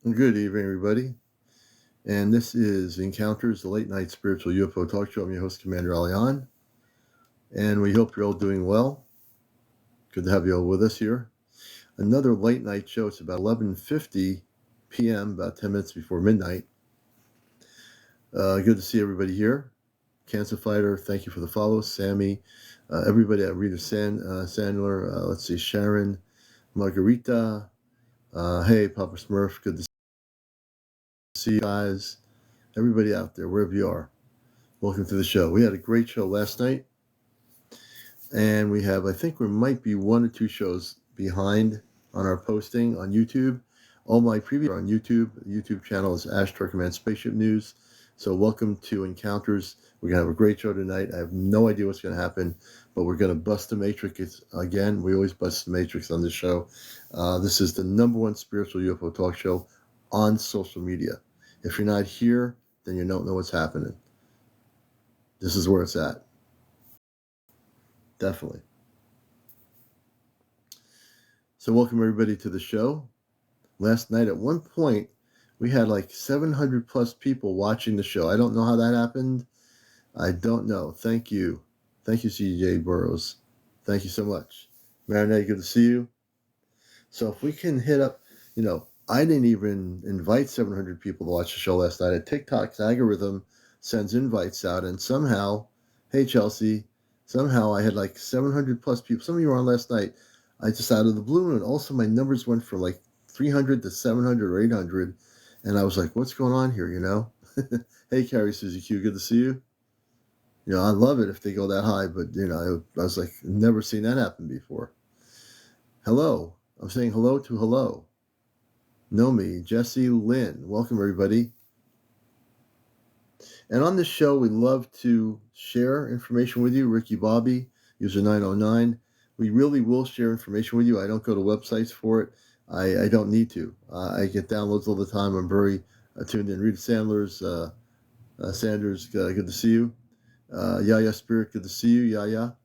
Good evening, everybody. And this is Encounters, the late night spiritual UFO talk show. I'm your host, CmdrAleon. And we hope you're all doing well. Good to have you all with us here. Another late night show. It's about 11:50 p.m., about 10 minutes before midnight. Good to see everybody here. Cancer Fighter, thank you for the follow. Sammy, everybody at Rita Sandler. Let's see, Sharon, Margarita. Hey, Papa Smurf, good to see you guys. Everybody out there, wherever you are. Welcome to the show. We had a great show last night, and I think we might be one or two shows behind on our posting on YouTube. All my previous are on YouTube. The YouTube channel is Ash Turkman Spaceship News. So welcome to Encounters. We're going to have a great show tonight. I have no idea what's going to happen, but we're going to bust the matrix again. We always bust the matrix on this show. This is the #1 spiritual UFO talk show on social media. If you're not here, then you don't know what's happening. This is where it's at. Definitely. So welcome everybody to the show. Last night at one point, we had like 700 plus people watching the show. I don't know how that happened. I don't know. Thank you. Thank you, CJ Burrows. Thank you so much. Marinette, good to see you. So if we can hit up, I didn't even invite 700 people to watch the show last night. TikTok's algorithm sends invites out, and somehow, hey Chelsea, somehow I had like 700 plus people. Some of you were on last night. I just out of the blue, and also my numbers went from like 300 to 700 or 800, and I was like, what's going on here, Hey Carrie Susie Q, good to see you. I love it if they go that high, but I was like, never seen that happen before. Hello. I'm saying hello to hello. Nomi, Jesse, Lynn. Welcome, everybody. And on this show, we love to share information with you. Ricky Bobby, user 909. We really will share information with you. I don't go to websites for it. I don't need to. I get downloads all the time. I'm very tuned in. Rita Sanders, good to see you. Yaya Spirit, good to see you. Yaya.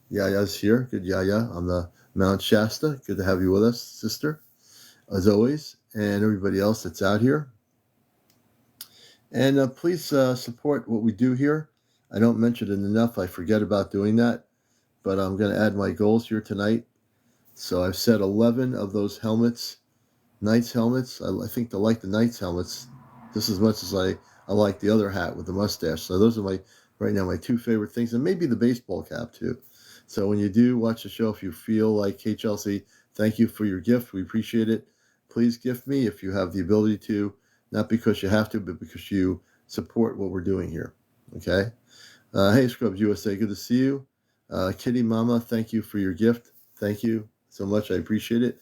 Yaya's here. Good, Yaya. On the Mount Shasta. Good to have you with us, sister, as always. And everybody else that's out here. And please support what we do here. I don't mention it enough. I forget about doing that. But I'm going to add my goals here tonight. So I've set 11 of those helmets, Knights helmets. I think they like the Knights helmets just as much as I like the other hat with the mustache. So those are right now my two favorite things. And maybe the baseball cap too. So when you do watch the show, if you feel like, hey, Chelsea, thank you for your gift. We appreciate it. Please gift me if you have the ability to. Not because you have to, but because you support what we're doing here. Okay? Hey, Scrubs USA, good to see you. Kitty Mama, thank you for your gift. Thank you so much. I appreciate it.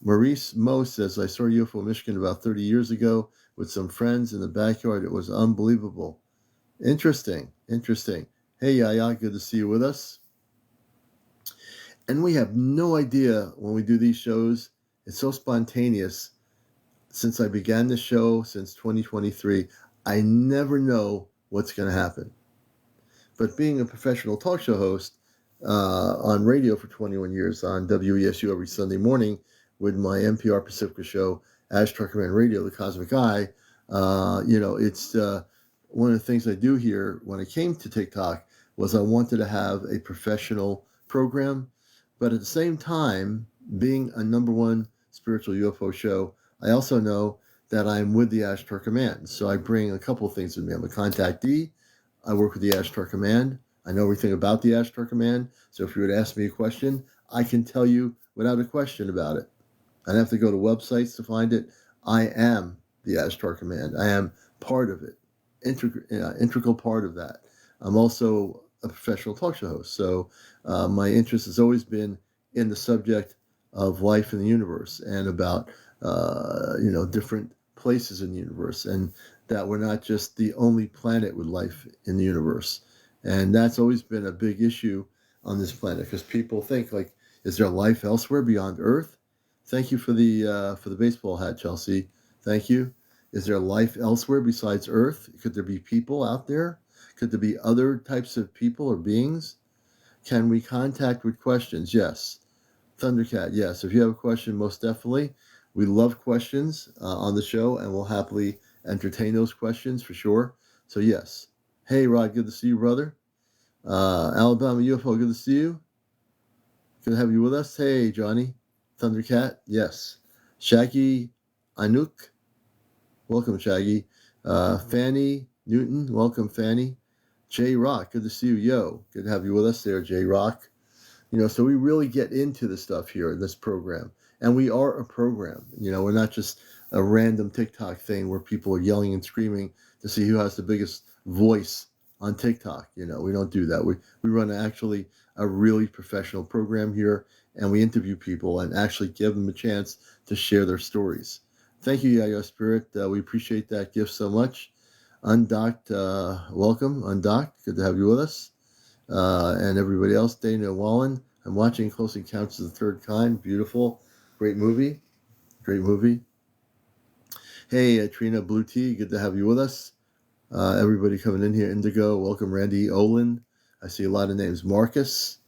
Maurice Mo says, I saw UFO Michigan about 30 years ago with some friends in the backyard. It was unbelievable. Interesting. Hey, Yaya, good to see you with us. And we have no idea when we do these shows. It's so spontaneous. Since I began the show, since 2023, I never know what's going to happen. But being a professional talk show host on radio for 21 years on WESU every Sunday morning with my NPR Pacifica show, Ash Truckerman Radio, The Cosmic Eye, it's one of the things I do here when I came to TikTok was I wanted to have a professional program. But at the same time, being a #1 spiritual UFO show, I also know that I'm with the Ashtar Command. So I bring a couple of things with me. I'm a contactee. I work with the Ashtar Command. I know everything about the Ashtar Command. So if you were to ask me a question, I can tell you without a question about it. I don't have to go to websites to find it. I am the Ashtar Command. I am part of it, integral part of that. I'm also a professional talk show host. So my interest has always been in the subject of life in the universe and about different places in the universe, and that we're not just the only planet with life in the universe. And that's always been a big issue on this planet because people think like, is there life elsewhere beyond Earth? Thank you for the baseball hat, Chelsea. Thank you. Is there life elsewhere besides Earth? Could there be people out there? Could there be other types of people or beings? Can we contact with questions? Yes. Thundercat, yes. If you have a question, most definitely. We love questions on the show, and we'll happily entertain those questions for sure. So, yes. Hey, Rod, good to see you, brother. Alabama UFO, good to see you. Good to have you with us. Hey, Johnny. Thundercat, yes. Shaggy Anouk, welcome, Shaggy. Fanny Newton, welcome, Fanny. J Rock, good to see you. Yo, good to have you with us there, J Rock. So we really get into the stuff here in this program. And we are a program. We're not just a random TikTok thing where people are yelling and screaming to see who has the biggest voice on TikTok. We don't do that. We run actually a really professional program here, and we interview people and actually give them a chance to share their stories. Thank you, Yayo Spirit. We appreciate that gift so much. Undocked, welcome. Undocked, good to have you with us. And everybody else, Dana Wallen. I'm watching Close Encounters of the Third Kind. Beautiful. Great movie. Great movie. Hey, Trina Blue Tea. Good to have you with us. Everybody coming in here. Indigo. Welcome, Randy Olin. I see a lot of names. Marcus.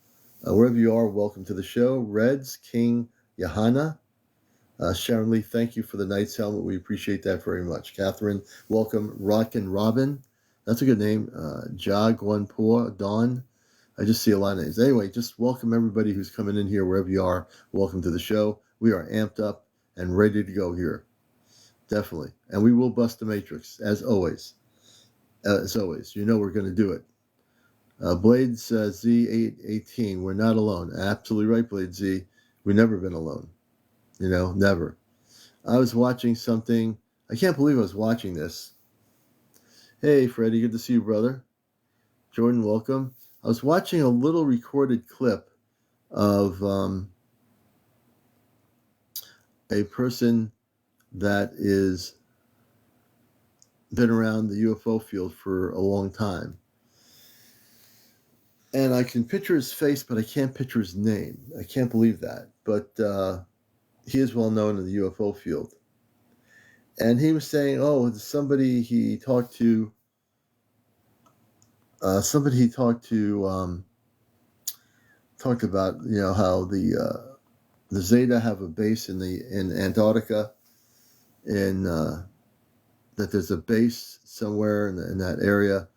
Wherever you are, welcome to the show. Reds. King Johanna. Sharon Lee, thank you for the Knight's helmet. We appreciate that very much. Catherine, welcome. Rockin' Robin. That's a good name. Ja Guanpua. Dawn. I just see a lot of names. Anyway, just welcome everybody who's coming in here, wherever you are. Welcome to the show. We are amped up and ready to go here. Definitely. And we will bust the matrix, as always. As always. We're going to do it. Blades Z818. We're not alone. Absolutely right, Blade Z. We've never been alone. Never. I was watching something. I can't believe I was watching this. Hey, Freddie. Good to see you, brother. Jordan, welcome. I was watching a little recorded clip of a person that is been around the UFO field for a long time. And I can picture his face, but I can't picture his name. I can't believe that. But he is well known in the UFO field. And he was saying, somebody he talked to talked about, how the Zeta have a base in Antarctica, and that there's a base somewhere in that area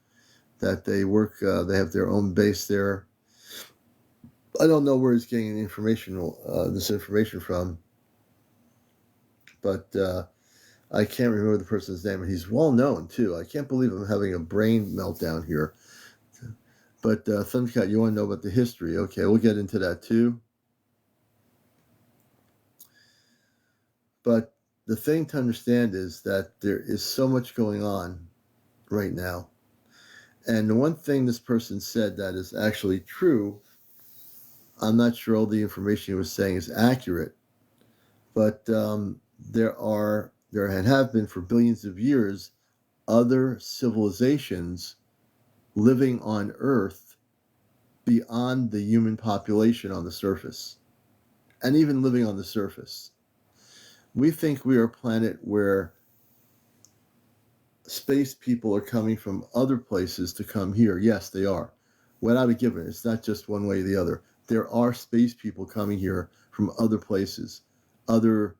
that they work. They have their own base there. I don't know where he's getting this information from, but I can't remember the person's name, and he's well known too. I can't believe I'm having a brain meltdown here. But Thundercat, you want to know about the history? Okay, we'll get into that too. But the thing to understand is that there is so much going on right now. And the one thing this person said that is actually true, I'm not sure all the information he was saying is accurate, but there have been for billions of years other civilizations living on Earth beyond the human population on the surface, and even living on the surface. We think we are a planet where space people are coming from other places to come here. Yes, they are. Without a given, it's not just one way or the other. There are space people coming here from other places, other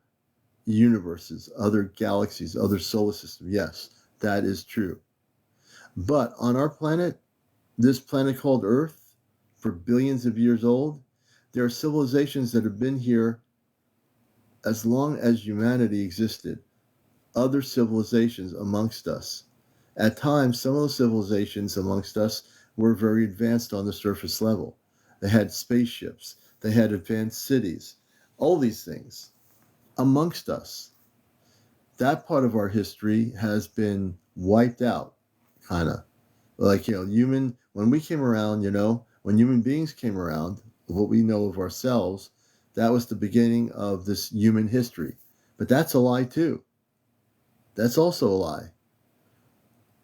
universes, other galaxies, other solar systems. Yes, that is true. But on our planet, this planet called Earth, for billions of years old, there are civilizations that have been here as long as humanity existed. Other civilizations amongst us. At times, some of those civilizations amongst us were very advanced on the surface level. They had spaceships. They had advanced cities. All these things amongst us. That part of our history has been wiped out, kind of. Like, when we came around, when human beings came around, what we know of ourselves, that was the beginning of this human history. But that's a lie, too. That's also a lie.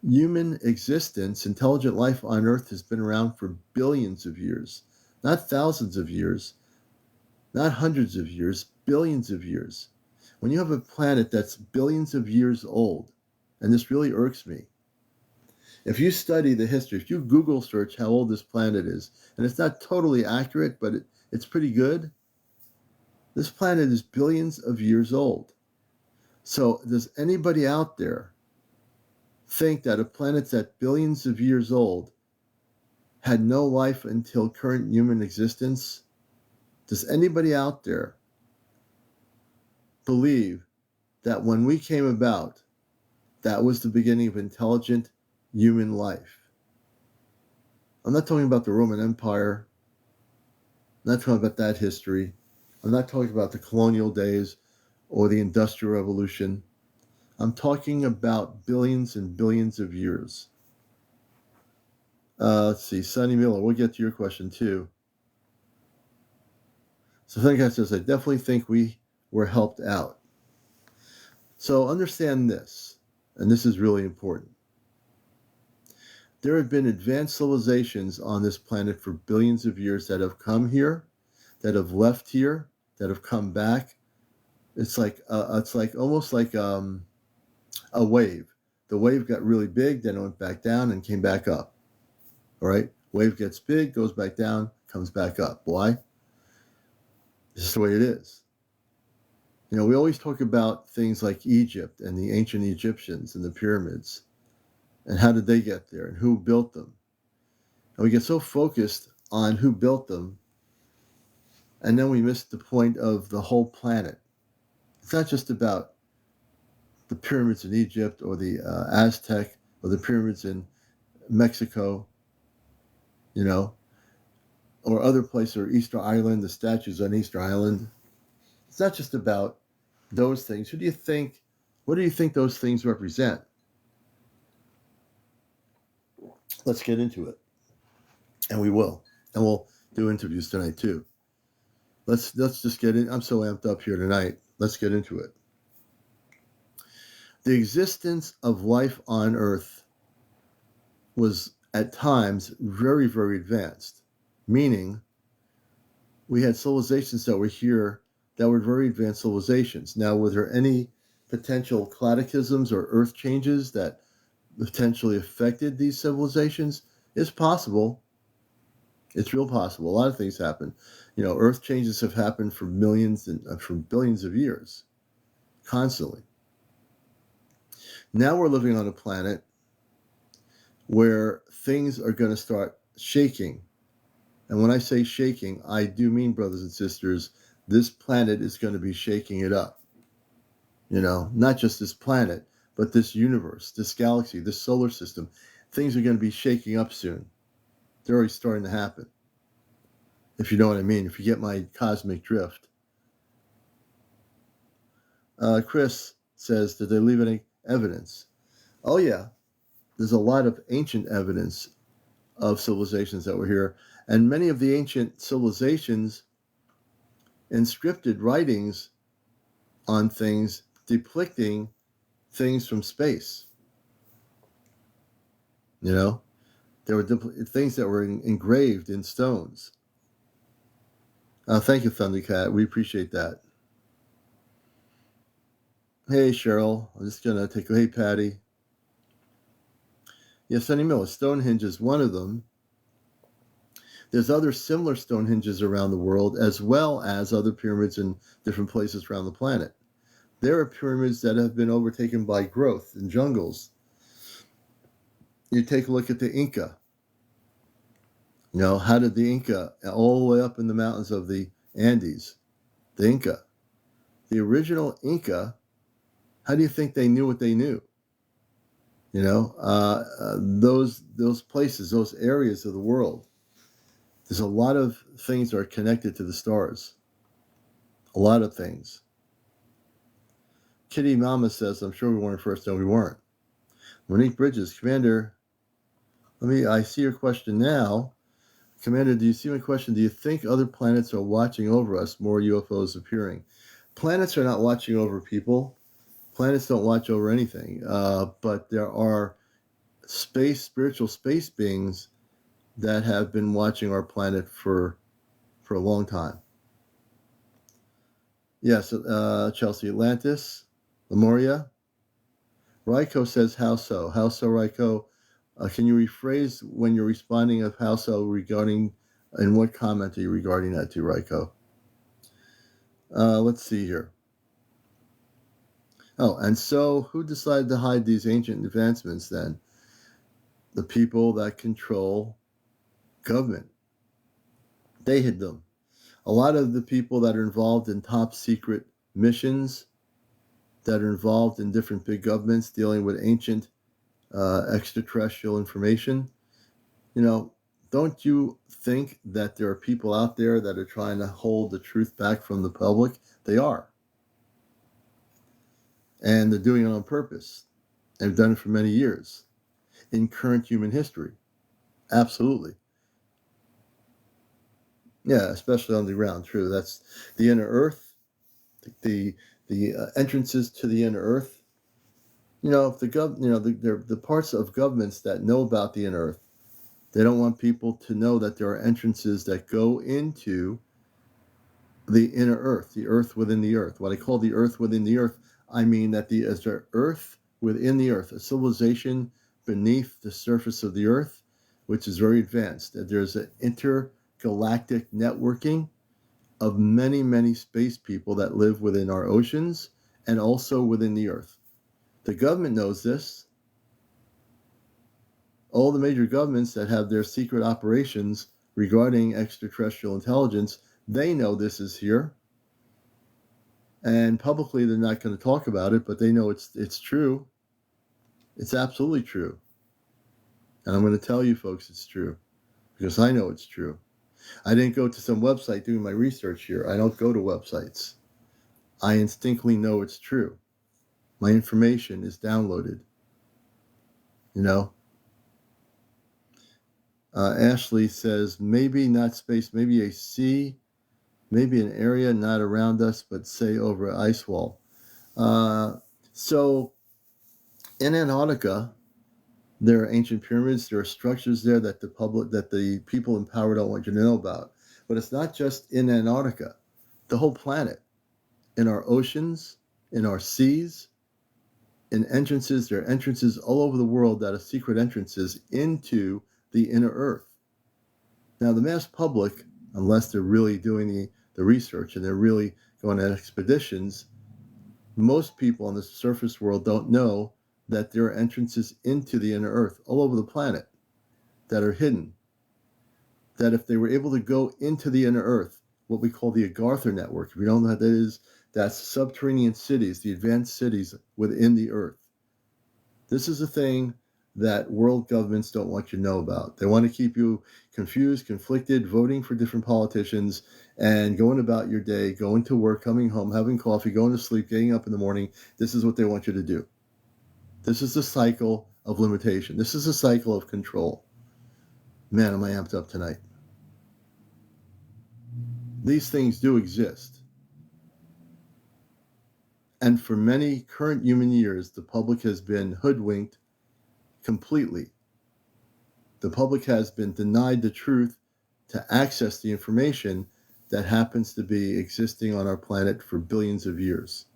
Human existence, intelligent life on Earth has been around for billions of years, not thousands of years, not hundreds of years, billions of years. When you have a planet that's billions of years old, and this really irks me, if you study the history, if you Google search how old this planet is, and it's not totally accurate, but it's pretty good, This planet is billions of years old. So does anybody out there think that a planet that's billions of years old had no life until current human existence? Does anybody out there believe that when we came about, that was the beginning of intelligent human life? I'm not talking about the Roman Empire. I'm not talking about that history. I'm not talking about the colonial days or the Industrial Revolution. I'm talking about billions and billions of years. Let's see, Sonny Miller, we'll get to your question too. So Thundercat says, I definitely think we were helped out. So understand this, and this is really important. There have been advanced civilizations on this planet for billions of years that have come here, that have left here, that have come back. It's like almost like a wave. The wave got really big, then it went back down and came back up. All right, wave gets big, goes back down, comes back up. Why? It's just the way it is. You know, we always talk about things like Egypt and the ancient Egyptians and the pyramids. And how did they get there and who built them? And we get so focused on who built them, and then we miss the point of the whole planet. It's not just about the pyramids in Egypt or the Aztec or the pyramids in Mexico, you know, or other places, or Easter Island, the statues on Easter Island. It's not just about those things. What do you think those things represent? Let's get into it. And we will. And we'll do interviews tonight too. Let's just get in. I'm so amped up here tonight. Let's get into it. The existence of life on Earth was at times very, very advanced, meaning we had civilizations that were here that were very advanced civilizations. Now, were there any potential cataclysms or earth changes that potentially affected these civilizations? It's possible. It's real possible. A lot of things happen. You know, earth changes have happened for millions and for billions of years, constantly. Now we're living on a planet where things are going to start shaking. And when I say shaking, I do mean, brothers and sisters, this planet is going to be shaking it up. You know, not just this planet, but this universe, this galaxy, this solar system. Things are going to be shaking up soon. They're already starting to happen. If you know what I mean, if you get my cosmic drift. Chris says, did they leave any evidence? Oh, yeah. There's a lot of ancient evidence of civilizations that were here. And many of the ancient civilizations inscripted writings on things depicting things from space. You know, there were things that were engraved in stones. Thank you, Thundercat. We appreciate that. Hey, Cheryl. I'm just going to take a hey, Patty. Yes, Sonny Miller. Stonehenge is one of them. There's other similar Stonehenges around the world, as well as other pyramids in different places around the planet. There are pyramids that have been overtaken by growth in jungles. You take a look at the Inca. You know, how did the Inca, all the way up in the mountains of the Andes, the Inca, the original Inca, how do you think they knew what they knew? You know, those places, those areas of the world, there's a lot of things that are connected to the stars. A lot of things. Kitty Mama says, I'm sure we weren't first. No, we weren't. Monique Bridges, Commander, I see your question now. Commander, do you see my question? Do you think other planets are watching over us, more UFOs appearing? Planets are not watching over people. Planets don't watch over anything. But there are spiritual space beings that have been watching our planet for a long time. Yes, Chelsea, Atlantis, Lemuria. Ryko says, how so? How so, Ryko? Can you rephrase when you're responding of how so regarding, and what comment are you regarding that to, Ryko? Let's see here. Oh, and so who decided to hide these ancient advancements then? The people that control government. They hid them. A lot of the people that are involved in top secret missions, that are involved in different big governments dealing with ancient extraterrestrial information, don't you think that there are people out there that are trying to hold the truth back from the public? They are. And they're doing it on purpose. They've done it for many years in current human history. Absolutely. Yeah, especially on the ground. True. That's the inner earth, the entrances to the inner earth. If the parts of governments that know about the inner earth, they don't want people to know that there are entrances that go into the inner earth, the earth within the earth. What I call the earth within the earth, I mean that as the earth within the earth, a civilization beneath the surface of the earth, which is very advanced. That there's an intergalactic networking of many, many space people that live within our oceans and also within the earth. The government knows this. All the major governments that have their secret operations regarding extraterrestrial intelligence, they know this is here. And publicly, they're not going to talk about it, but they know it's true. It's absolutely true. And I'm going to tell you folks it's true because I know it's true. I didn't go to some website doing my research here. I don't go to websites. I instinctively know it's true. My information is downloaded. Ashley says, maybe not space, maybe a sea, maybe an area not around us, but say over an ice wall. So in Antarctica, there are ancient pyramids. There are structures there that the people in power don't want you to know about. But it's not just in Antarctica. The whole planet, in our oceans, in our seas, in entrances. There are entrances all over the world that are secret entrances into the inner earth. Now, the mass public, unless they're really doing the research and they're really going on expeditions, most people on the surface world don't know that there are entrances into the inner earth all over the planet that are hidden. That if they were able to go into the inner earth, what we call the Agartha network, if you don't know what that is, that's subterranean cities, the advanced cities within the earth. This is a thing that world governments don't want you to know about. They want to keep you confused, conflicted, voting for different politicians, and going about your day, going to work, coming home, having coffee, going to sleep, getting up in the morning. This is what they want you to do. This is the cycle of limitation. This is a cycle of control. Man, am I amped up tonight. These things do exist. And for many current human years, the public has been hoodwinked completely. The public has been denied the truth to access the information that happens to be existing on our planet for billions of years.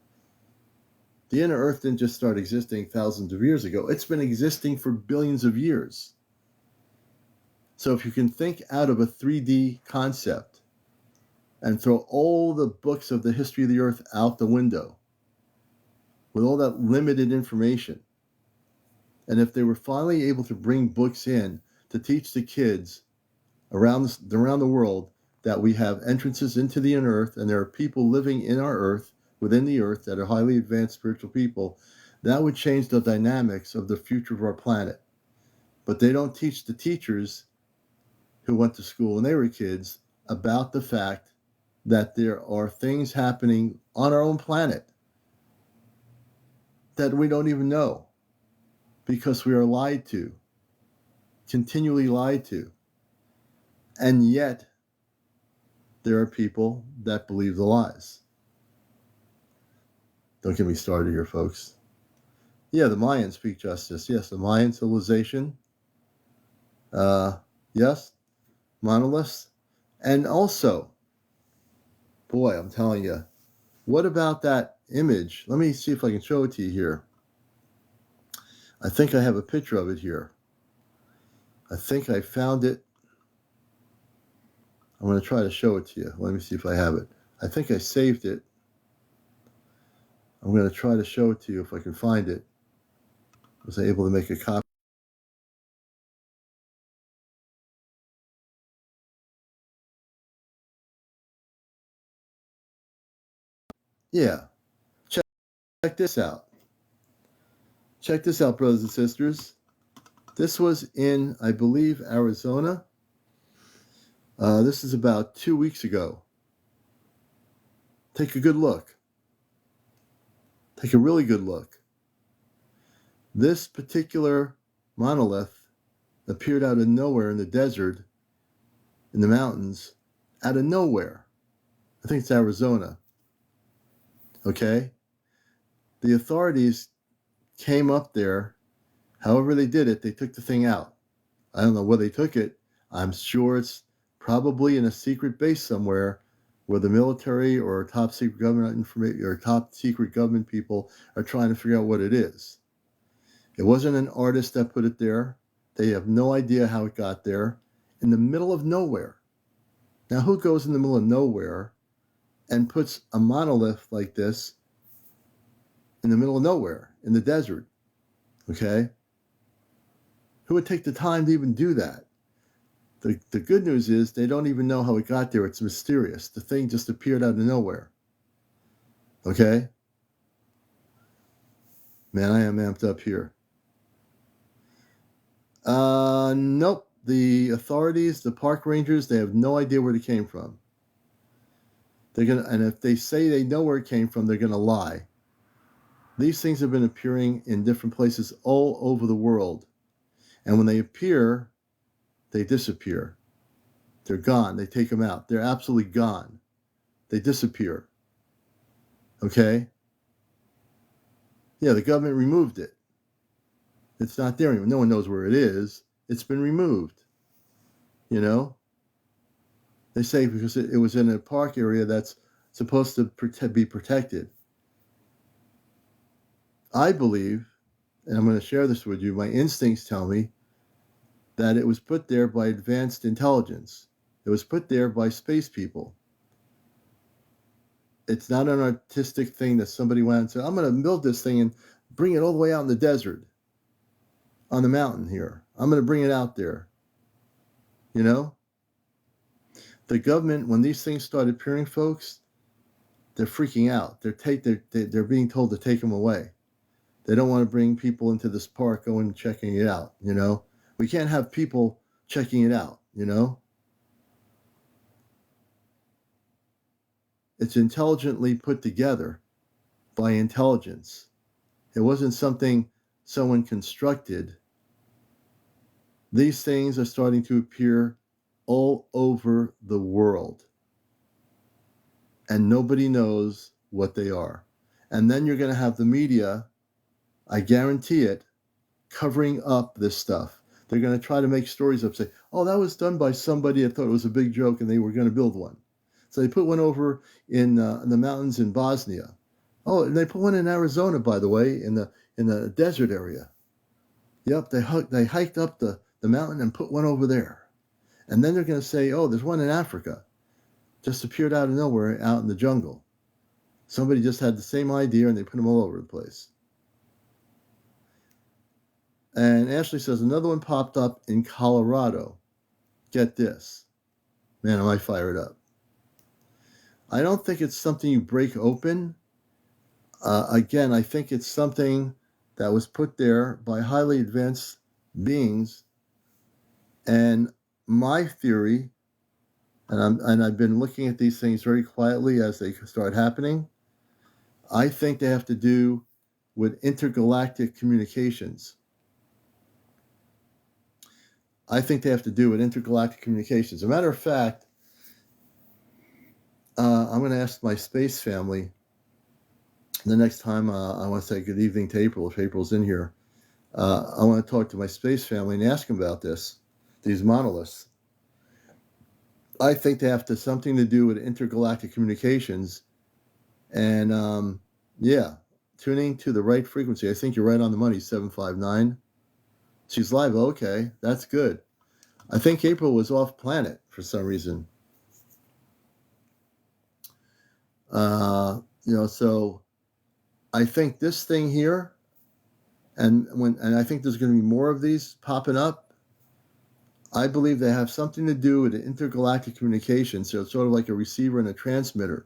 The inner earth didn't just start existing thousands of years ago. It's been existing for billions of years. So if you can think out of a 3D concept and throw all the books of the history of the earth out the window with all that limited information, and if they were finally able to bring books in to teach the kids around the world that we have entrances into the inner earth and there are people living in our earth, within the earth, that are highly advanced spiritual people, that would change the dynamics of the future of our planet. But they don't teach the teachers who went to school when they were kids about the fact that there are things happening on our own planet that we don't even know because we are lied to, continually lied to. And yet, there are people that believe the lies. Don't get me started here, folks. Yeah, the Mayans speak justice. Yes, the Mayan civilization. Yes, monoliths. And also, boy, I'm telling you, what about that image? Let me see if I can show it to you here. I think I have a picture of it here. I think I found it. I'm going to try to show it to you. Let me see if I have it. I think I saved it. I'm going to try to show it to you if I can find it. Was I able to make a copy? Yeah. Check this out. Check this out, brothers and sisters. This was in, I believe, Arizona. This is about 2 weeks ago. Take a good look. Take a really good look. This particular monolith appeared out of nowhere in the desert, in the mountains, out of nowhere. I think it's Arizona. Okay? The authorities came up there. However they did it, they took the thing out. I don't know where they took it. I'm sure it's probably in a secret base somewhere where the military or top secret government information or top secret government people are trying to figure out what it is. It wasn't an artist that put it there. They have no idea how it got there. In the middle of nowhere. Now, who goes in the middle of nowhere and puts a monolith like this in the middle of nowhere, in the desert? Okay? Who would take the time to even do that? The good news is they don't even know how it got there. It's mysterious. The thing just appeared out of nowhere. Okay? Man, I am amped up here. Nope. The authorities, the park rangers, they have no idea where it came from. And if they say they know where it came from, they're gonna lie. These things have been appearing in different places all over the world. And when they appear, they disappear. They're gone. They take them out. They're absolutely gone. They disappear. Okay? Yeah, the government removed it. It's not there anymore. No one knows where it is. It's been removed. You know? They say because it was in a park area that's supposed to be protected. I believe, and I'm going to share this with you, my instincts tell me that it was put there by advanced intelligence. It was put there by space people. It's not an artistic thing that somebody went and said, I'm going to build this thing and bring it all the way out in the desert, on the mountain here. I'm going to bring it out there. You know? The government, when these things start appearing, folks, they're freaking out. They're being told to take them away. They don't want to bring people into this park going and checking it out, you know? We can't have people checking it out, you know? It's intelligently put together by intelligence. It wasn't something someone constructed. These things are starting to appear all over the world. And nobody knows what they are. And then you're going to have the media, I guarantee it, covering up this stuff. They're going to try to make stories up, say, oh, that was done by somebody that thought it was a big joke and they were going to build one. So they put one over in the mountains in Bosnia. Oh, and they put one in Arizona, by the way, in the desert area. Yep, they hiked up the mountain and put one over there. And then they're going to say, oh, there's one in Africa. Just appeared out of nowhere out in the jungle. Somebody just had the same idea and they put them all over the place. And Ashley says another one popped up in Colorado. Get this. Man, am I fired up. I don't think it's something you break open. Again, I think it's something that was put there by highly advanced beings. And my theory, and I've been looking at these things very quietly as they start happening, I think they have to do with intergalactic communications. I think they have to do with intergalactic communications. As a matter of fact, I'm going to ask my space family the next time I want to say good evening to April, if April's in here. I want to talk to my space family and ask them about these monoliths. I think they have something to do with intergalactic communications. And yeah, tuning to the right frequency. I think you're right on the money, 759. She's live. Okay, that's good. I think April was off planet for some reason. So I think this thing here, and I think there's going to be more of these popping up. I believe they have something to do with intergalactic communication. So it's sort of like a receiver and a transmitter.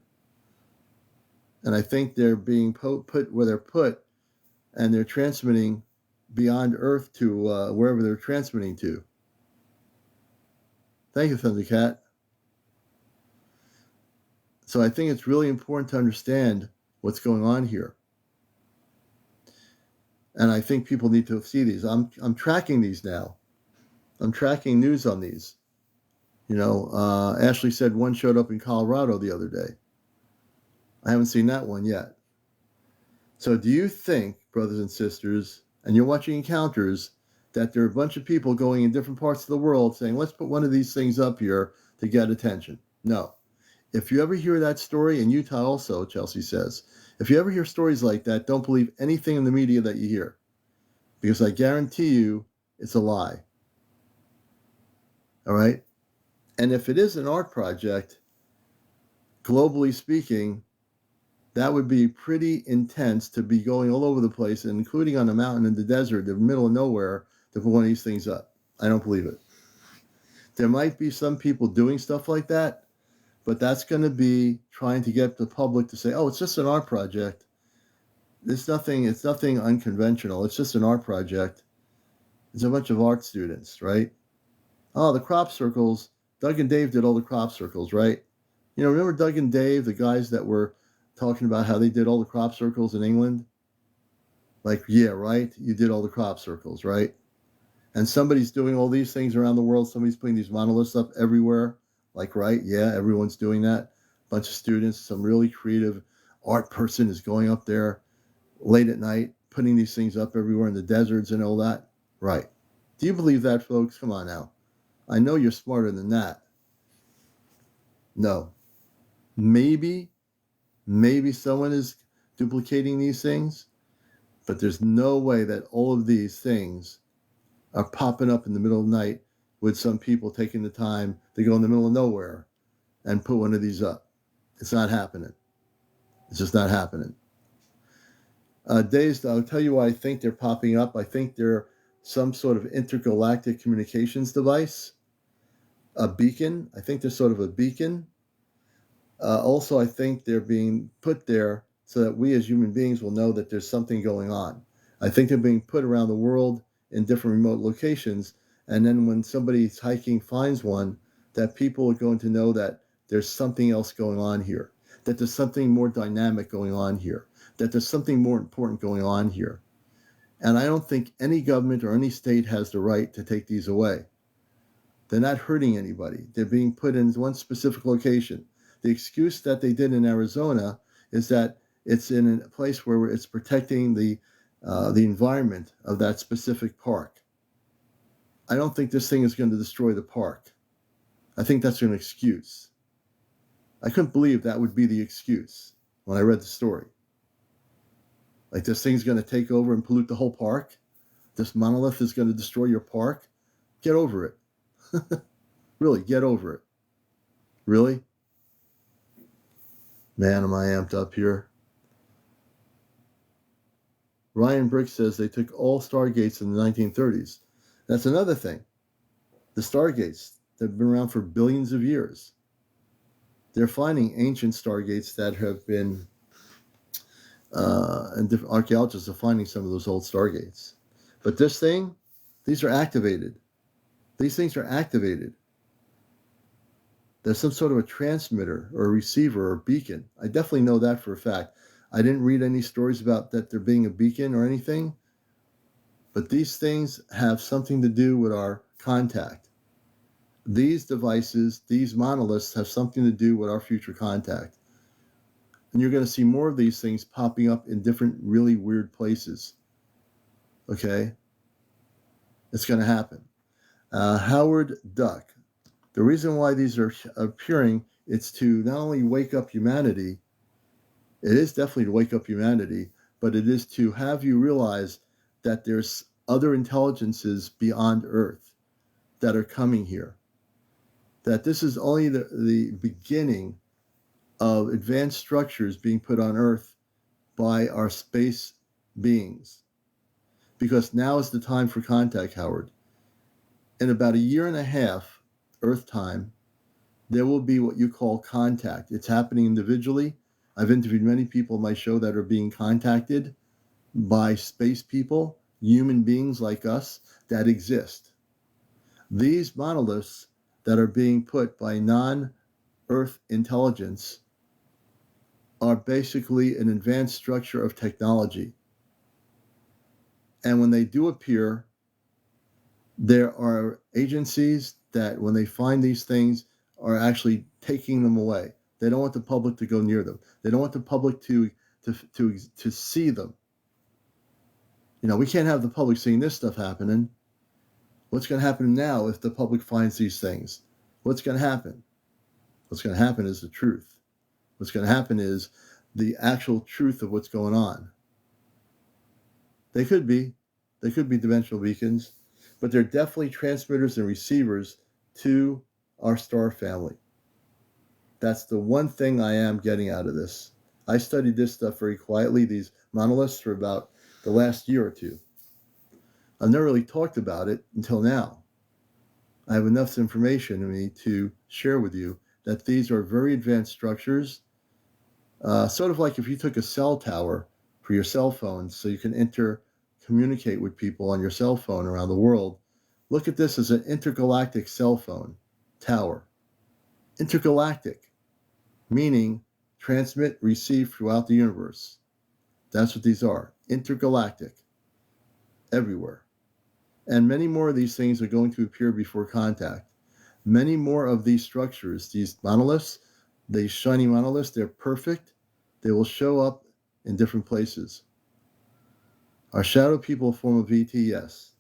And I think they're being put where they're put, and they're transmitting beyond Earth to wherever they're transmitting to. Thank you, Thundercat. So I think it's really important to understand what's going on here. And I think people need to see these. I'm tracking these now. I'm tracking news on these. Ashley said one showed up in Colorado the other day. I haven't seen that one yet. So do you think, brothers and sisters, and you're watching Encounters, that there are a bunch of people going in different parts of the world saying, let's put one of these things up here to get attention? No. If you ever hear that story, in Utah also, Chelsea says, if you ever hear stories like that, don't believe anything in the media that you hear. Because I guarantee you, it's a lie. All right? And if it is an art project, globally speaking, that would be pretty intense to be going all over the place, including on a mountain in the desert, the middle of nowhere, to put one of these things up. I don't believe it. There might be some people doing stuff like that, but that's going to be trying to get the public to say, oh, it's just an art project. It's nothing unconventional. It's just an art project. It's a bunch of art students, right? Oh, the crop circles. Doug and Dave did all the crop circles, right? Remember Doug and Dave, the guys that were talking about how they did all the crop circles in England? Like, yeah, right? You did all the crop circles, right? And somebody's doing all these things around the world. Somebody's putting these monoliths up everywhere. Like, right? Yeah, everyone's doing that. A bunch of students, some really creative art person is going up there late at night, putting these things up everywhere in the deserts and all that. Right. Do you believe that, folks? Come on now. I know you're smarter than that. No. Maybe someone is duplicating these things, but there's no way that all of these things are popping up in the middle of the night with some people taking the time to go in the middle of nowhere and put one of these up. It's not happening. It's just not happening. Dazed, I'll tell you why I think they're popping up. I think they're some sort of intergalactic communications device, a beacon. I think they're sort of a beacon. Also, I think they're being put there so that we as human beings will know that there's something going on. I think they're being put around the world in different remote locations. And then when somebody's hiking finds one, that people are going to know that there's something else going on here, that there's something more dynamic going on here, that there's something more important going on here. And I don't think any government or any state has the right to take these away. They're not hurting anybody. They're being put in one specific location. The excuse that they did in Arizona is that it's in a place where it's protecting the environment of that specific park. I don't think this thing is going to destroy the park. I think that's an excuse. I couldn't believe that would be the excuse when I read the story. Like, this thing's going to take over and pollute the whole park? This monolith is going to destroy your park? Get over it. Really, get over it. Really? Man, am I amped up here. Ryan Brick says they took all stargates in the 1930s. That's another thing. The stargates, they've been around for billions of years. They're finding ancient stargates that have been, and different archaeologists are finding some of those old stargates. But this thing, these are activated. These things are activated. There's some sort of a transmitter or a receiver or a beacon. I definitely know that for a fact. I didn't read any stories about that there being a beacon or anything, but these things have something to do with our contact. These devices, these monoliths have something to do with our future contact. And you're going to see more of these things popping up in different really weird places. Okay? It's going to happen. Howard Duck. The reason why these are appearing, it's to not only wake up humanity, it is definitely to wake up humanity, but it is to have you realize that there's other intelligences beyond Earth that are coming here. That this is only the beginning of advanced structures being put on Earth by our space beings. Because now is the time for contact, Howard. In about a year and a half, Earth time, there will be what you call contact. It's happening individually. I've interviewed many people on my show that are being contacted by space people, human beings like us that exist. These monoliths that are being put by non-Earth intelligence are basically an advanced structure of technology. And when they do appear, there are agencies that, when they find these things, are actually taking them away. They don't want the public to go near them. They don't want the public to see them. You know, we can't have the public seeing this stuff happening. What's going to happen now if the public finds these things? What's going to happen? What's going to happen is the truth. What's going to happen is the actual truth of what's going on. They could be dimensional beacons, but they're definitely transmitters and receivers to our star family. That's the one thing I am getting out of this. I studied this stuff very quietly, these monoliths, for about the last year or two. I've never really talked about it until now. I have enough information in me to share with you that these are very advanced structures, sort of like if you took a cell tower for your cell phone so you can communicate with people on your cell phone around the world. Look at this as an intergalactic cell phone tower. Intergalactic, meaning transmit, receive throughout the universe. That's what these are, intergalactic, everywhere. And many more of these things are going to appear before contact. Many more of these structures, these monoliths, these shiny monoliths, they're perfect. They will show up in different places. Our shadow people form of ET, yes.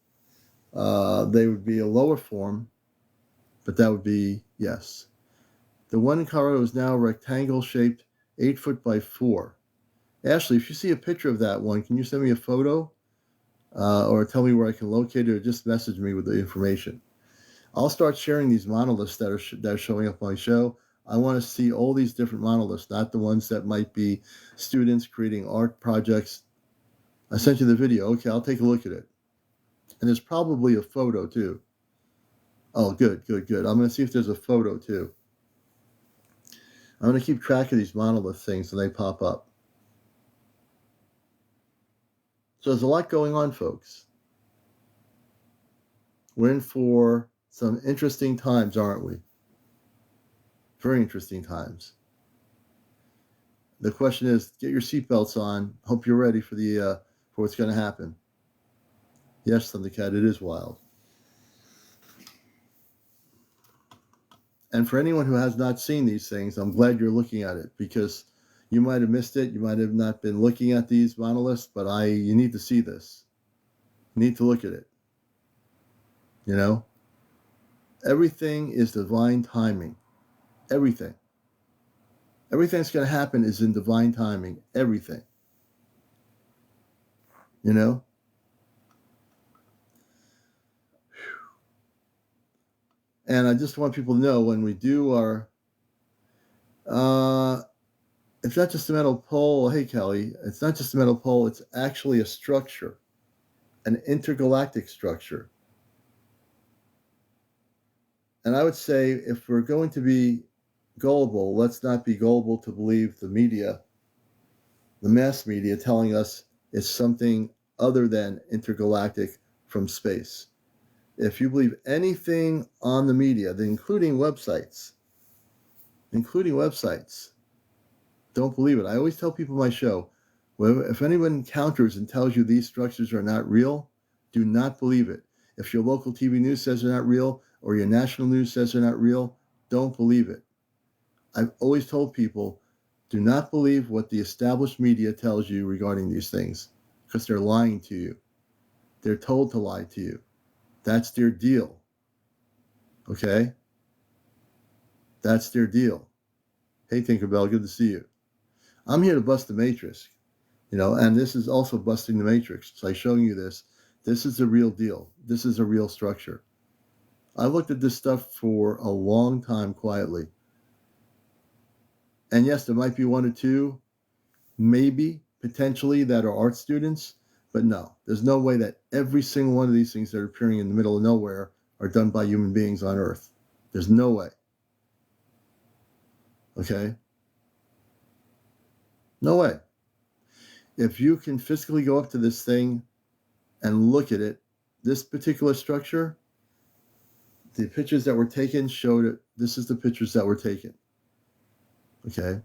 They would be a lower form, but that would be yes. The one in Colorado is now rectangle shaped, 8 foot by 4. Ashley, if you see a picture of that one, can you send me a photo? Or tell me where I can locate it, or just message me with the information. I'll start sharing these monoliths that are showing up on my show. I want to see all these different monoliths, not the ones that might be students creating art projects. I sent you the video. Okay, I'll take a look at it. And there's probably a photo too. Oh, good. I'm going to see if there's a photo too. I'm going to keep track of these monolith things when they pop up. So there's a lot going on, folks. We're in for some interesting times, aren't we? Very interesting times. The question is, get your seatbelts on. Hope you're ready for what's going to happen. Yes, Thundercat, it is wild. And for anyone who has not seen these things, I'm glad you're looking at it, because you might have missed it. You might have not been looking at these monoliths, but you need to see this. You need to look at it. You know? Everything is divine timing. Everything. Everything that's going to happen is in divine timing. Everything. You know? And I just want people to know, when we do our, it's not just a metal pole. Hey, Kelly, it's not just a metal pole. It's actually a structure, an intergalactic structure. And I would say, if we're going to be gullible, let's not be gullible to believe the media, the mass media, telling us it's something other than intergalactic from space. If you believe anything on the media, including websites, don't believe it. I always tell people on my show, if anyone encounters and tells you these structures are not real, do not believe it. If your local TV news says they're not real, or your national news says they're not real, don't believe it. I've always told people, do not believe what the established media tells you regarding these things, because they're lying to you. They're told to lie to you. That's their deal. Okay? That's their deal. Hey, Tinkerbell, good to see you. I'm here to bust the matrix, and this is also busting the matrix. So I'm showing you this. This is the real deal. This is a real structure. I looked at this stuff for a long time quietly. And yes, there might be one or two, maybe, potentially, that are art students. But no, there's no way that every single one of these things that are appearing in the middle of nowhere are done by human beings on Earth. There's no way. Okay? No way. If you can physically go up to this thing and look at it, this particular structure, the pictures that were taken showed it. This is the pictures that were taken. Okay?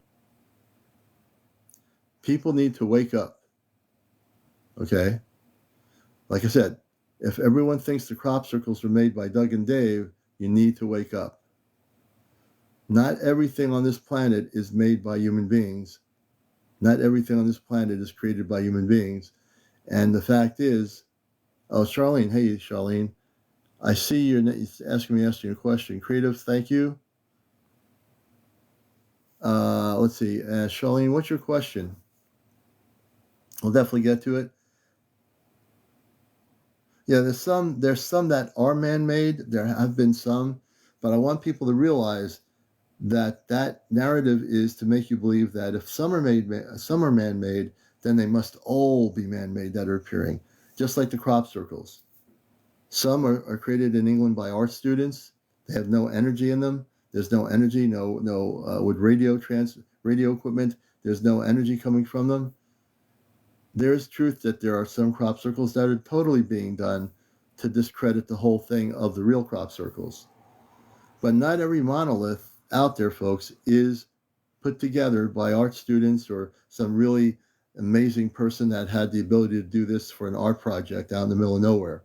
People need to wake up. Okay? Like I said, if everyone thinks the crop circles were made by Doug and Dave, you need to wake up. Not everything on this planet is made by human beings. Not everything on this planet is created by human beings. And the fact is, oh, Charlene, hey, Charlene, I see you're asking me a question. Creative, thank you. Let's see. Charlene, what's your question? We'll definitely get to it. Yeah, there's some that are man-made. There have been some, but I want people to realize that narrative is to make you believe that if some are man-made, then they must all be man-made that are appearing, just like the crop circles. Some are created in England by art students. They have no energy in them. There's no energy, with radio equipment. There's no energy coming from them. There is truth that there are some crop circles that are totally being done to discredit the whole thing of the real crop circles. But not every monolith out there, folks, is put together by art students or some really amazing person that had the ability to do this for an art project out in the middle of nowhere.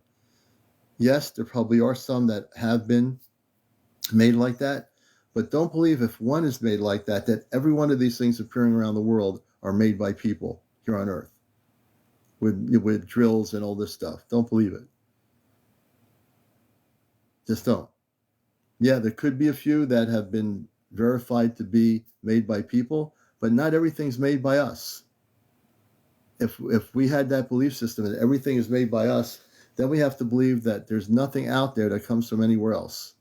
Yes, there probably are some that have been made like that, but don't believe if one is made like that, that every one of these things appearing around the world are made by people here on Earth with drills and all this stuff. Don't believe it. Just don't. Yeah, there could be a few that have been verified to be made by people, but not everything's made by us. If we had that belief system that everything is made by us, then we have to believe that there's nothing out there that comes from anywhere else.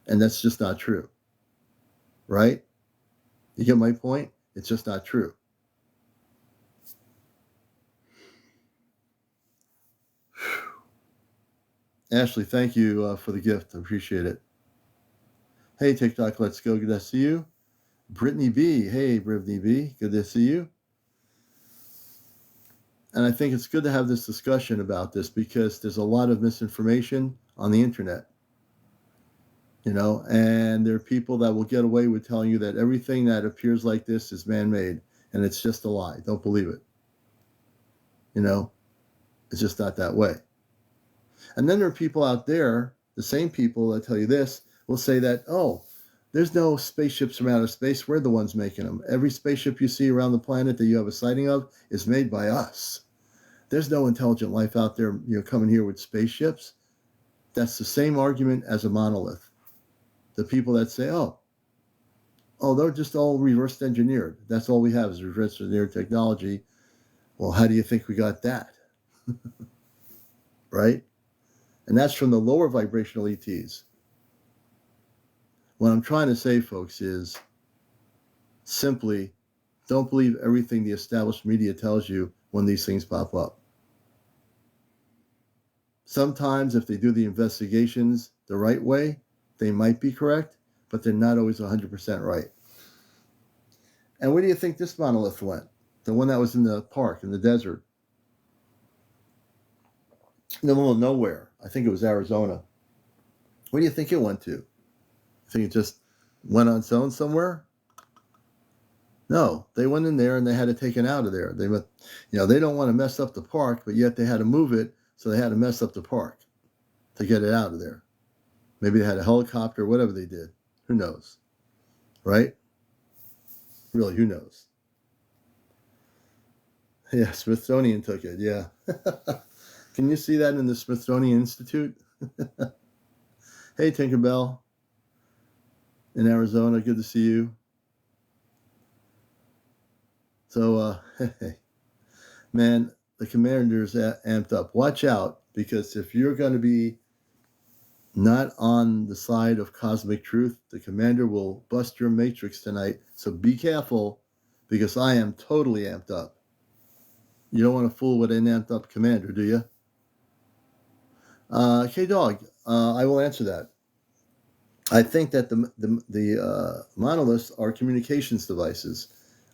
And that's just not true. Right? You get my point? It's just not true. Ashley, thank you for the gift. I appreciate it. Hey, TikTok, let's go. Good to see you. Brittany B. Hey, Brittany B. Good to see you. And I think it's good to have this discussion about this because there's a lot of misinformation on the internet. And there are people that will get away with telling you that everything that appears like this is man-made, and it's just a lie. Don't believe it. It's just not that way. And then there are people out there, the same people that tell you this, will say that, oh, there's no spaceships from outer space. We're the ones making them. Every spaceship you see around the planet that you have a sighting of is made by us. There's no intelligent life out there, coming here with spaceships. That's the same argument as a monolith. The people that say, oh, they're just all reverse engineered. That's all we have is reverse engineered technology. Well, how do you think we got that? Right? And that's from the lower vibrational ETs. What I'm trying to say, folks, is simply don't believe everything the established media tells you when these things pop up. Sometimes if they do the investigations the right way, they might be correct, but they're not always 100% right. And where do you think this monolith went? The one that was in the park, in the desert. In the middle of nowhere. I think it was Arizona. Where do you think it went to? You think it just went on its own somewhere? No, they went in there and they had it taken out of there. They don't want to mess up the park, but yet they had to move it, so they had to mess up the park to get it out of there. Maybe they had a helicopter, whatever they did. Who knows? Right? Really, who knows? Yeah, Smithsonian took it, yeah. Can you see that in the Smithsonian Institute? Hey, Tinkerbell. In Arizona, good to see you. So, hey, man, the commander's amped up. Watch out, because if you're going to be not on the side of cosmic truth. The commander will bust your matrix tonight, so be careful, because I am totally amped up. You don't want to fool with an amped up commander, do you? K-Dog, I will answer that. I think that the monoliths are communications devices.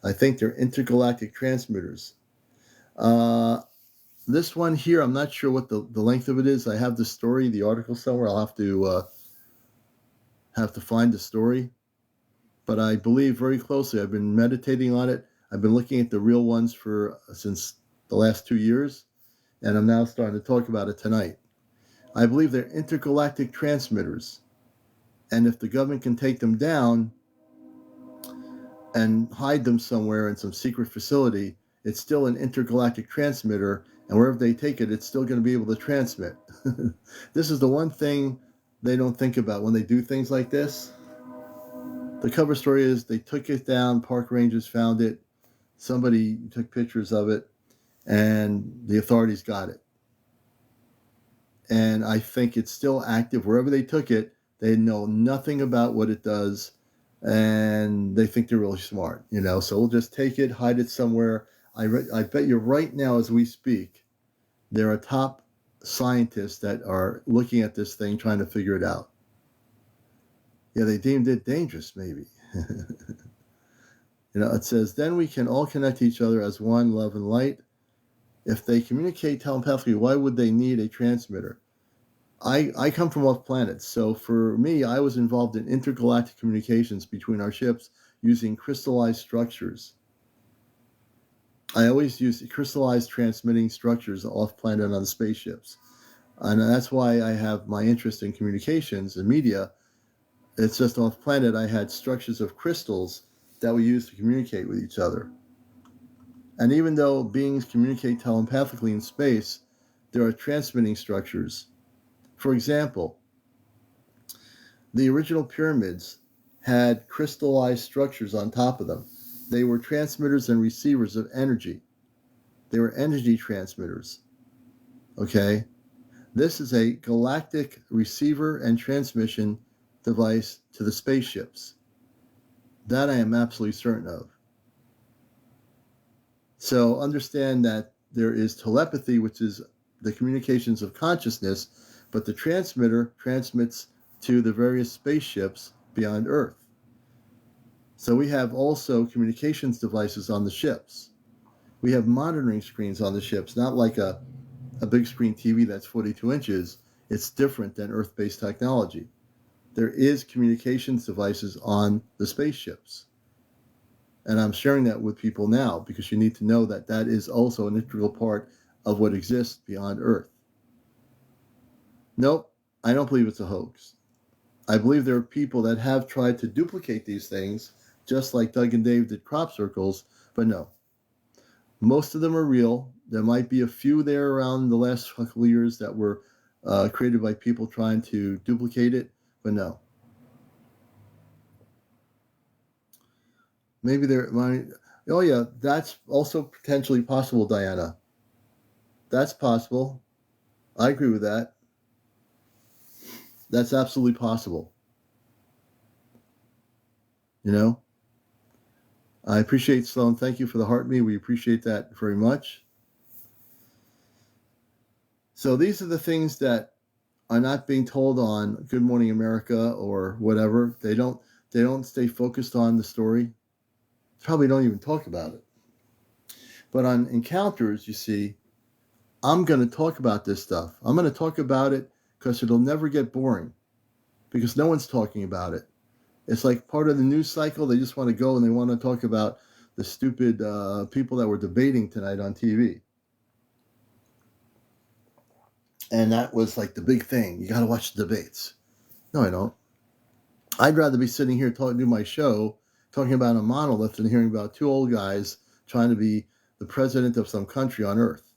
I think they're intergalactic transmitters. This one here, I'm not sure what the length of it is. I have the story, the article somewhere. I'll have to find the story. But I believe very closely. I've been meditating on it. I've been looking at the real ones since the last 2 years, and I'm now starting to talk about it tonight. I believe they're intergalactic transmitters, and if the government can take them down and hide them somewhere in some secret facility, it's still an intergalactic transmitter, and wherever they take it, it's still going to be able to transmit. This is the one thing they don't think about when they do things like this. The cover story is they took it down, park rangers found it, somebody took pictures of it, and the authorities got it. And I think it's still active. Wherever they took it, they know nothing about what it does, and they think they're really smart, So we'll just take it, hide it somewhere. I bet you right now as we speak, there are top scientists that are looking at this thing, trying to figure it out. Yeah, they deemed it dangerous, maybe. It says, then we can all connect to each other as one, love and light. If they communicate telepathically, why would they need a transmitter? I come from off planets, so for me, I was involved in intergalactic communications between our ships using crystallized structures. I always used crystallized transmitting structures off planet on the spaceships. And that's why I have my interest in communications and media. It's just off planet, I had structures of crystals that we use to communicate with each other. And even though beings communicate telepathically in space, there are transmitting structures. For example, the original pyramids had crystallized structures on top of them. They were transmitters and receivers of energy. They were energy transmitters. Okay? This is a galactic receiver and transmission device to the spaceships. That I am absolutely certain of. So understand that there is telepathy, which is the communications of consciousness, but the transmitter transmits to the various spaceships beyond Earth. So we have also communications devices on the ships. We have monitoring screens on the ships, not like a big screen TV that's 42 inches. It's different than Earth-based technology. There is communications devices on the spaceships. And I'm sharing that with people now because you need to know that that is also an integral part of what exists beyond Earth. Nope, I don't believe it's a hoax. I believe there are people that have tried to duplicate these things, just like Doug and Dave did crop circles, but no. Most of them are real. There might be a few there around the last couple of years that were created by people trying to duplicate it, but no. Maybe oh yeah, that's also potentially possible, Diana. That's possible. I agree with that. That's absolutely possible. I appreciate Sloan. Thank you for the heart me. We appreciate that very much. So these are the things that are not being told on Good Morning America or whatever. They don't stay focused on the story. Probably don't even talk about it. But on Encounters, you see, I'm going to talk about this stuff. I'm going to talk about it because it'll never get boring because no one's talking about it. It's like part of the news cycle. They just want to go and they want to talk about the stupid people that were debating tonight on TV. And that was like the big thing. You got to watch the debates. No, I don't. I'd rather be sitting here do my show, talking about a monolith than hearing about two old guys trying to be the president of some country on Earth.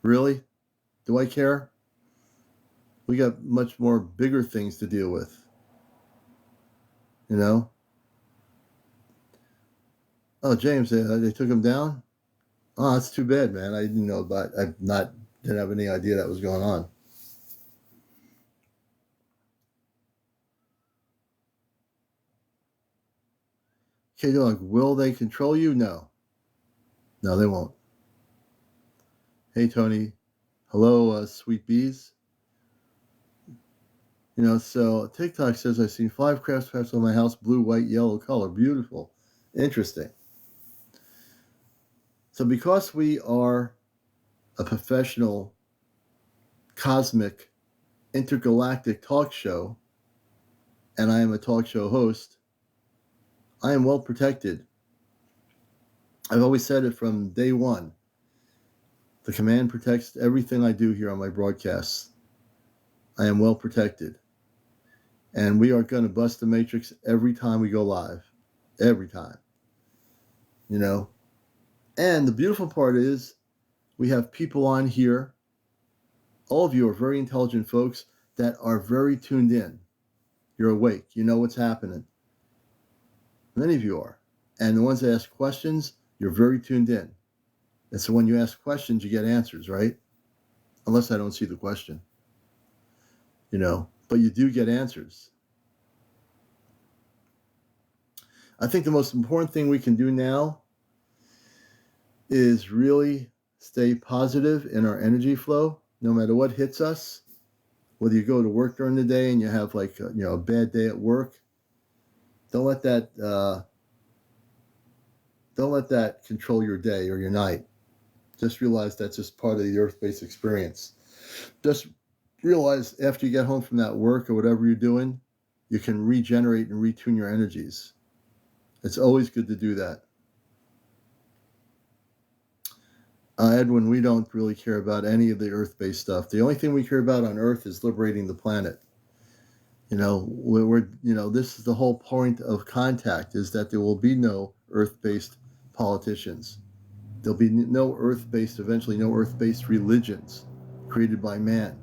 Really? Do I care? We got much more bigger things to deal with. Oh, James, they took him down? Oh, that's too bad, man. I didn't know about. Didn't have any idea that was going on. Okay, dog, will they control you? No. No, they won't. Hey, Tony. Hello, sweet bees. So TikTok says I've seen 5 craftsmans on my house, blue, white, yellow color. Beautiful. Interesting. So because we are a professional, cosmic, intergalactic talk show, and I am a talk show host, I am well protected. I've always said it from day one. The command protects everything I do here on my broadcasts. I am well protected. And we are going to bust the matrix every time we go live. Every time. And the beautiful part is we have people on here. All of you are very intelligent folks that are very tuned in. You're awake. You know what's happening. Many of you are. And the ones that ask questions, you're very tuned in. And so when you ask questions, you get answers, right? Unless I don't see the question. But you do get answers. I think the most important thing we can do now is really stay positive in our energy flow, no matter what hits us. Whether you go to work during the day and you have a bad day at work, don't let that control your day or your night. Just realize that's just part of the earth-based experience. Just realize after you get home from that work or whatever you're doing, you can regenerate and retune your energies. It's always good to do that. Edwin, we don't really care about any of the earth-based stuff. The only thing we care about on Earth is liberating the planet. This is the whole point of contact, is that there will be no earth-based politicians. There'll be no earth-based religions created by man.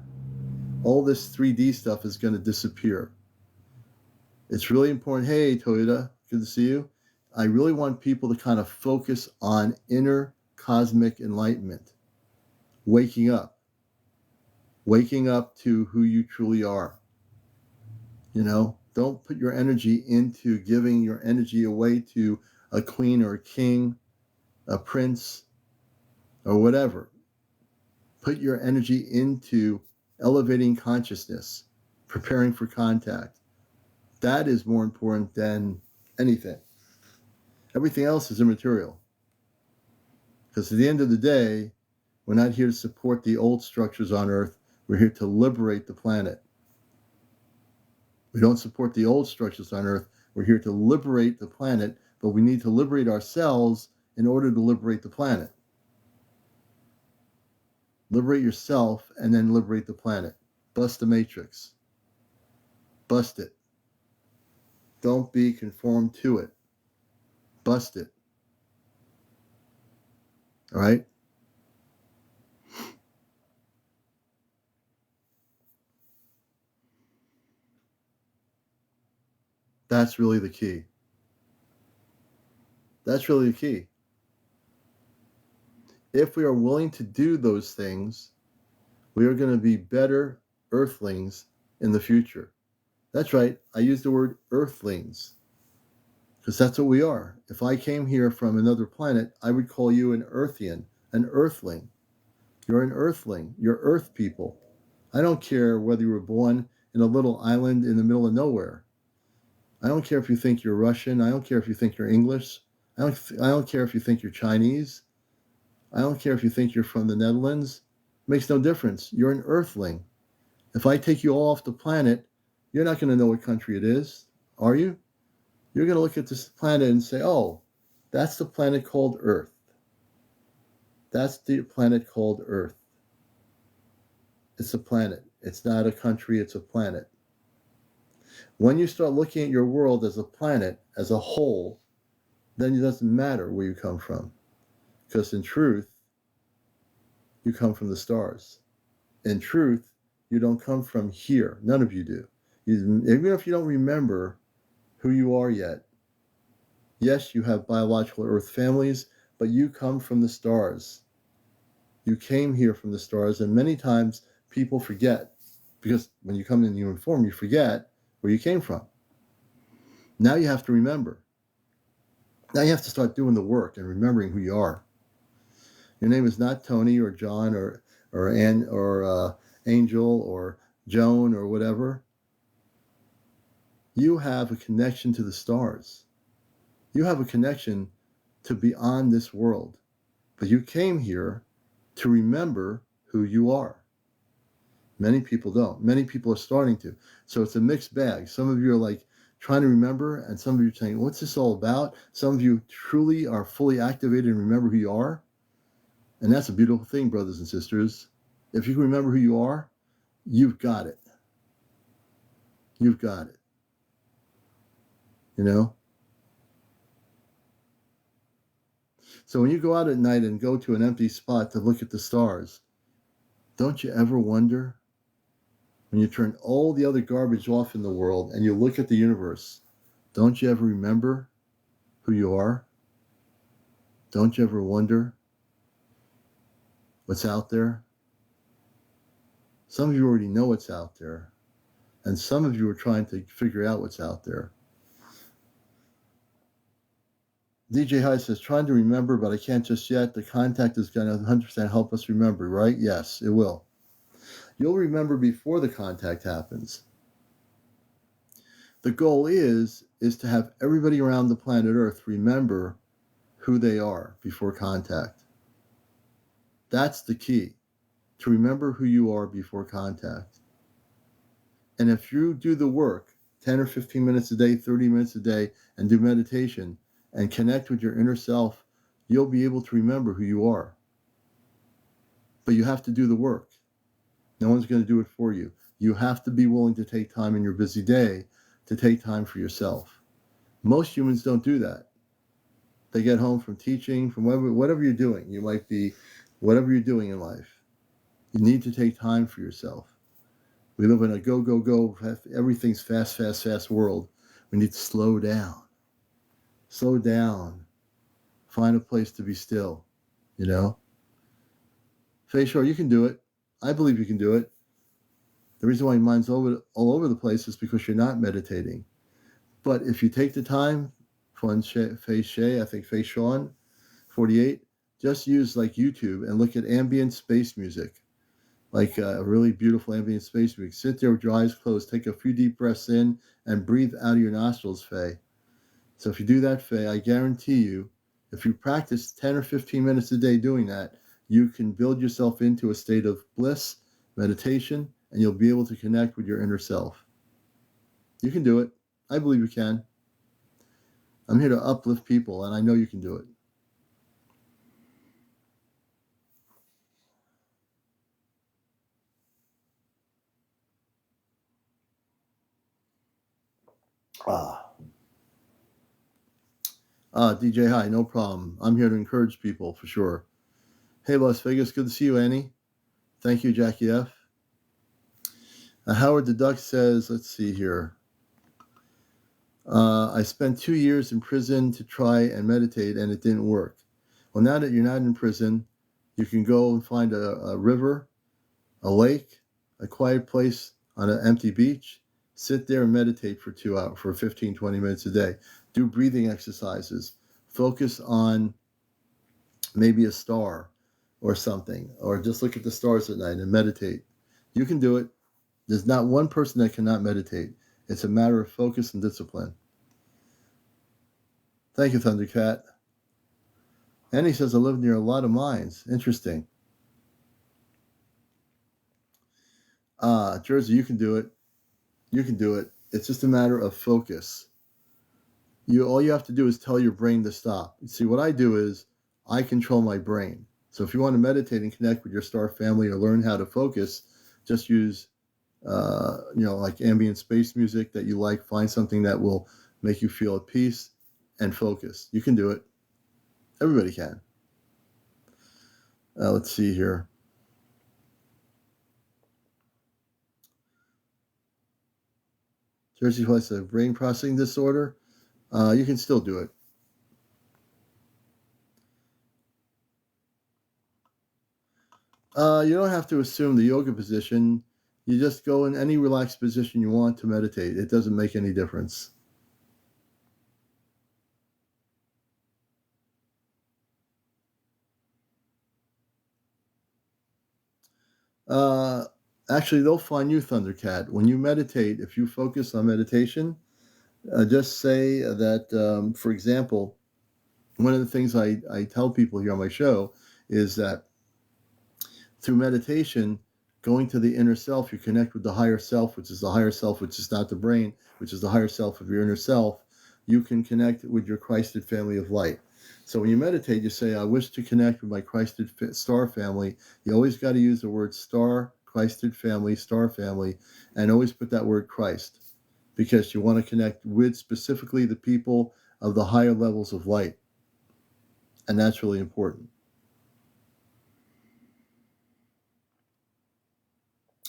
All this 3D stuff is going to disappear. It's really important. Hey, Toyota, good to see you. I really want people to kind of focus on inner cosmic enlightenment. Waking up to who you truly are. Don't put your energy into giving your energy away to a queen or a king, a prince, or whatever. Put your energy into elevating consciousness, preparing for contact. That is more important than anything. Everything else is immaterial. Because at the end of the day, we're not here to support the old structures on Earth. We're here to liberate the planet. We don't support the old structures on Earth. We're here to liberate the planet, but we need to liberate ourselves in order to liberate the planet. Liberate yourself and then liberate the planet. Bust the matrix. Bust it. Don't be conformed to it. Bust it. All right? That's really the key. That's really the key. If we are willing to do those things, we are going to be better earthlings in the future. That's right. I use the word earthlings because that's what we are. If I came here from another planet, I would call you an earthian, an earthling. You're an earthling. You're earth people. I don't care whether you were born in a little island in the middle of nowhere. I don't care if you think you're Russian. I don't care if you think you're English. I don't care if you think you're Chinese. I don't care if you think you're from the Netherlands. It makes no difference. You're an earthling. If I take you all off the planet, you're not going to know what country it is, are you? You're going to look at this planet and say, oh, that's the planet called Earth. That's the planet called Earth. It's a planet. It's not a country. It's a planet. When you start looking at your world as a planet, as a whole, then it doesn't matter where you come from. Because in truth, you come from the stars. In truth, you don't come from here. None of you do. Even if you don't remember who you are yet, yes, you have biological Earth families, but you come from the stars. You came here from the stars, and many times people forget, because when you come in human form, you forget where you came from. Now you have to remember. Now you have to start doing the work and remembering who you are. Your name is not Tony or John or Ann or Angel or Joan or whatever. You have a connection to the stars. You have a connection to beyond this world. But you came here to remember who you are. Many people don't. Many people are starting to. So it's a mixed bag. Some of you are like trying to remember, and some of you are saying, what's this all about? Some of you truly are fully activated and remember who you are. And that's a beautiful thing, brothers and sisters. If you can remember who you are, you've got it. You've got it. You know? So when you go out at night and go to an empty spot to look at the stars, don't you ever wonder, when you turn all the other garbage off in the world and you look at the universe, don't you ever remember who you are? Don't you ever wonder what's out there? Some of you already know what's out there, and some of you are trying to figure out what's out there. DJ High says, trying to remember, but I can't just yet. The contact is going to 100% help us remember, right? Yes, it will. You'll remember before the contact happens. The goal is to have everybody around the planet Earth remember who they are before contact. That's the key, to remember who you are before contact. And if you do the work, 10 or 15 minutes a day, 30 minutes a day, and do meditation and connect with your inner self, you'll be able to remember who you are. But you have to do the work. No one's going to do it for you. You have to be willing to take time in your busy day to take time for yourself. Most humans don't do that. They get home from teaching, from whatever you're doing. You might be whatever you're doing in life. You need to take time for yourself. We live in a go, go, go, everything's fast, fast, fast world. We need to slow down. Slow down. Find a place to be still, you know? Faye, sure, you can do it. I believe you can do it. The reason why your mind's all over the place is because you're not meditating. But if you take the time, Faye Shay, I think Faye Sean, 48, just use like YouTube and look at ambient space music, like a really beautiful ambient space music. Sit there with your eyes closed, take a few deep breaths in, and breathe out of your nostrils, Faye. So if you do that, Faye, I guarantee you, if you practice 10 or 15 minutes a day doing that, you can build yourself into a state of bliss, meditation, and you'll be able to connect with your inner self. You can do it. I believe you can. I'm here to uplift people, and I know you can do it. DJ, hi, no problem. I'm here to encourage people for sure. Hey, Las Vegas, good to see you, Annie. Thank you, Jackie F. Howard the Duck says, let's see here. I spent 2 years in prison to try and meditate, and it didn't work. Well, now that you're not in prison, you can go and find a river, a lake, a quiet place on an empty beach. Sit there and meditate for 2 hours, for 15, 20 minutes a day. Do breathing exercises. Focus on maybe a star or something, or just look at the stars at night and meditate. You can do it. There's not one person that cannot meditate. It's a matter of focus and discipline. Thank you, Thundercat. And he says, I live near a lot of mines. Interesting. Jersey, you can do it. You can do it. It's just a matter of focus. All you have to do is tell your brain to stop. See, what I do is I control my brain. So if you want to meditate and connect with your star family or learn how to focus, just use, like ambient space music that you like. Find something that will make you feel at peace and focus. You can do it. Everybody can. Let's see here. Jersey Place, a brain processing disorder. You can still do it. You don't have to assume the yoga position. You just go in any relaxed position you want to meditate. It doesn't make any difference. Actually, they'll find you, Thundercat. When you meditate, if you focus on meditation, just say that, for example, one of the things I tell people here on my show is that through meditation, going to the inner self, you connect with the higher self, which is the higher self, which is not the brain, which is the higher self of your inner self. You can connect with your Christed family of light. So when you meditate, you say, I wish to connect with my Christed star family. You always got to use the word star, Christed family, star family, and always put that word Christ, because you want to connect with specifically the people of the higher levels of light. And that's really important.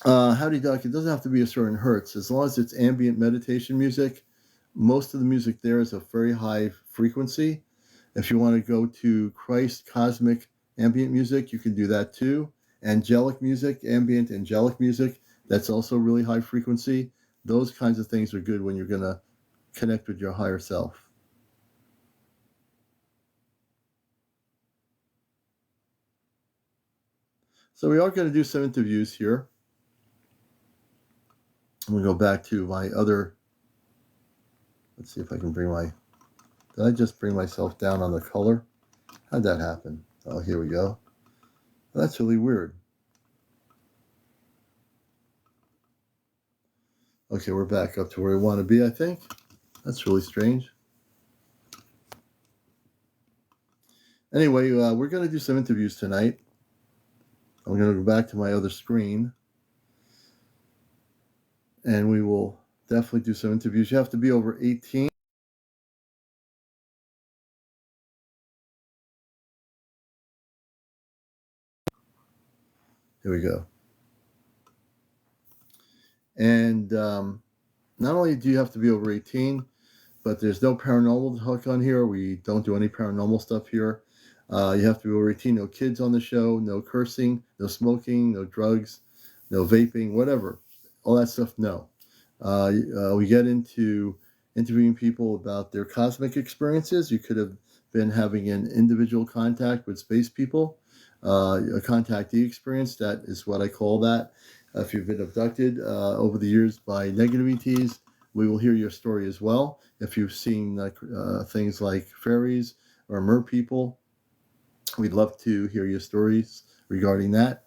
Howdy Duck, it doesn't have to be a certain hertz. As long as it's ambient meditation music, most of the music there is a very high frequency. If you want to go to Christ cosmic ambient music, you can do that too. Angelic music, ambient angelic music, that's also really high frequency. Those kinds of things are good when you're going to connect with your higher self. So we are going to do some interviews here. I'm going to go back to my other, let's see if I can bring my, did I just bring myself down on the color? How'd that happen? Oh, here we go. That's really weird. Okay, we're back up to where we want to be, I think. That's really strange. Anyway, we're going to do some interviews tonight. I'm going to go back to my other screen. And we will definitely do some interviews. You have to be over 18. Here we go. And not only do you have to be over 18, but there's no paranormal hook on here. We don't do any paranormal stuff here. You have to be over 18. No kids on the show. No cursing. No smoking. No drugs. No vaping. Whatever. All that stuff, no. We get into interviewing people about their cosmic experiences. You could have been having an individual contact with space people, a contactee experience. That is what I call that. If you've been abducted over the years by negative ETs, we will hear your story as well. If you've seen things like fairies or mer people, we'd love to hear your stories regarding that.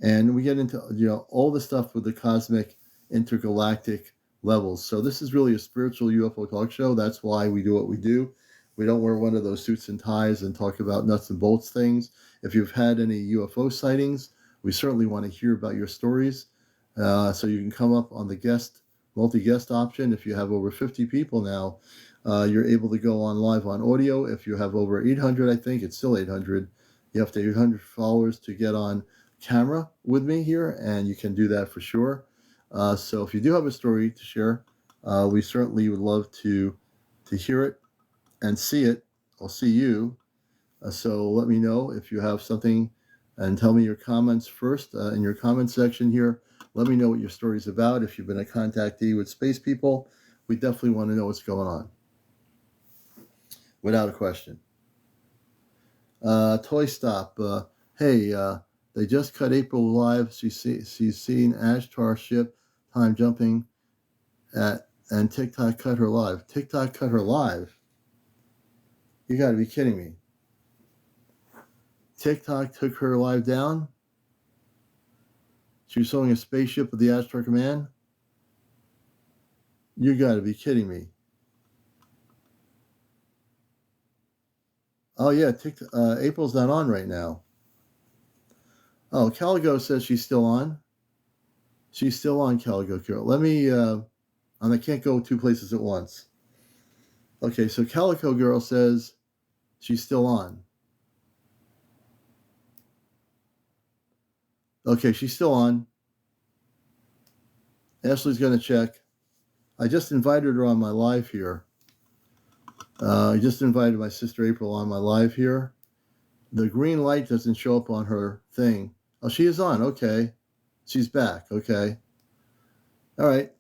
And we get into all the stuff with the cosmic intergalactic levels. So this is really a spiritual UFO talk show. That's why we do what we do. We don't wear one of those suits and ties and talk about nuts and bolts things. If you've had any UFO sightings, we certainly want to hear about your stories. So you can come up on the multi-guest option. If you have over 50 people now, you're able to go on live on audio. If you have over 800, I think it's still 800. You have to 800 followers to get on camera with me here, and you can do that for sure. So if you do have a story to share, we certainly would love to hear it and see it. I'll see you. So let me know if you have something, and tell me your comments first in your comment section here. Let me know what your story is about. If you've been a contactee with space people, we definitely want to know what's going on. Without a question. Toy Stop. Hey, they just cut April live. She's seen Ashtar ship time jumping and TikTok cut her live. TikTok cut her live? You got to be kidding me. TikTok took her live down? She was showing a spaceship with the Ashtar Command? You got to be kidding me. Oh yeah, April's not on right now. Oh, Caligo says she's still on. She's still on, Caligo Girl. Let me, and I can't go two places at once. Okay, so Calico Girl says she's still on. Okay, she's still on. Ashley's going to check. I just invited her on my live here. I just invited my sister April on my live here. The green light doesn't show up on her thing. Oh, she is on. Okay. She's back. Okay. All right.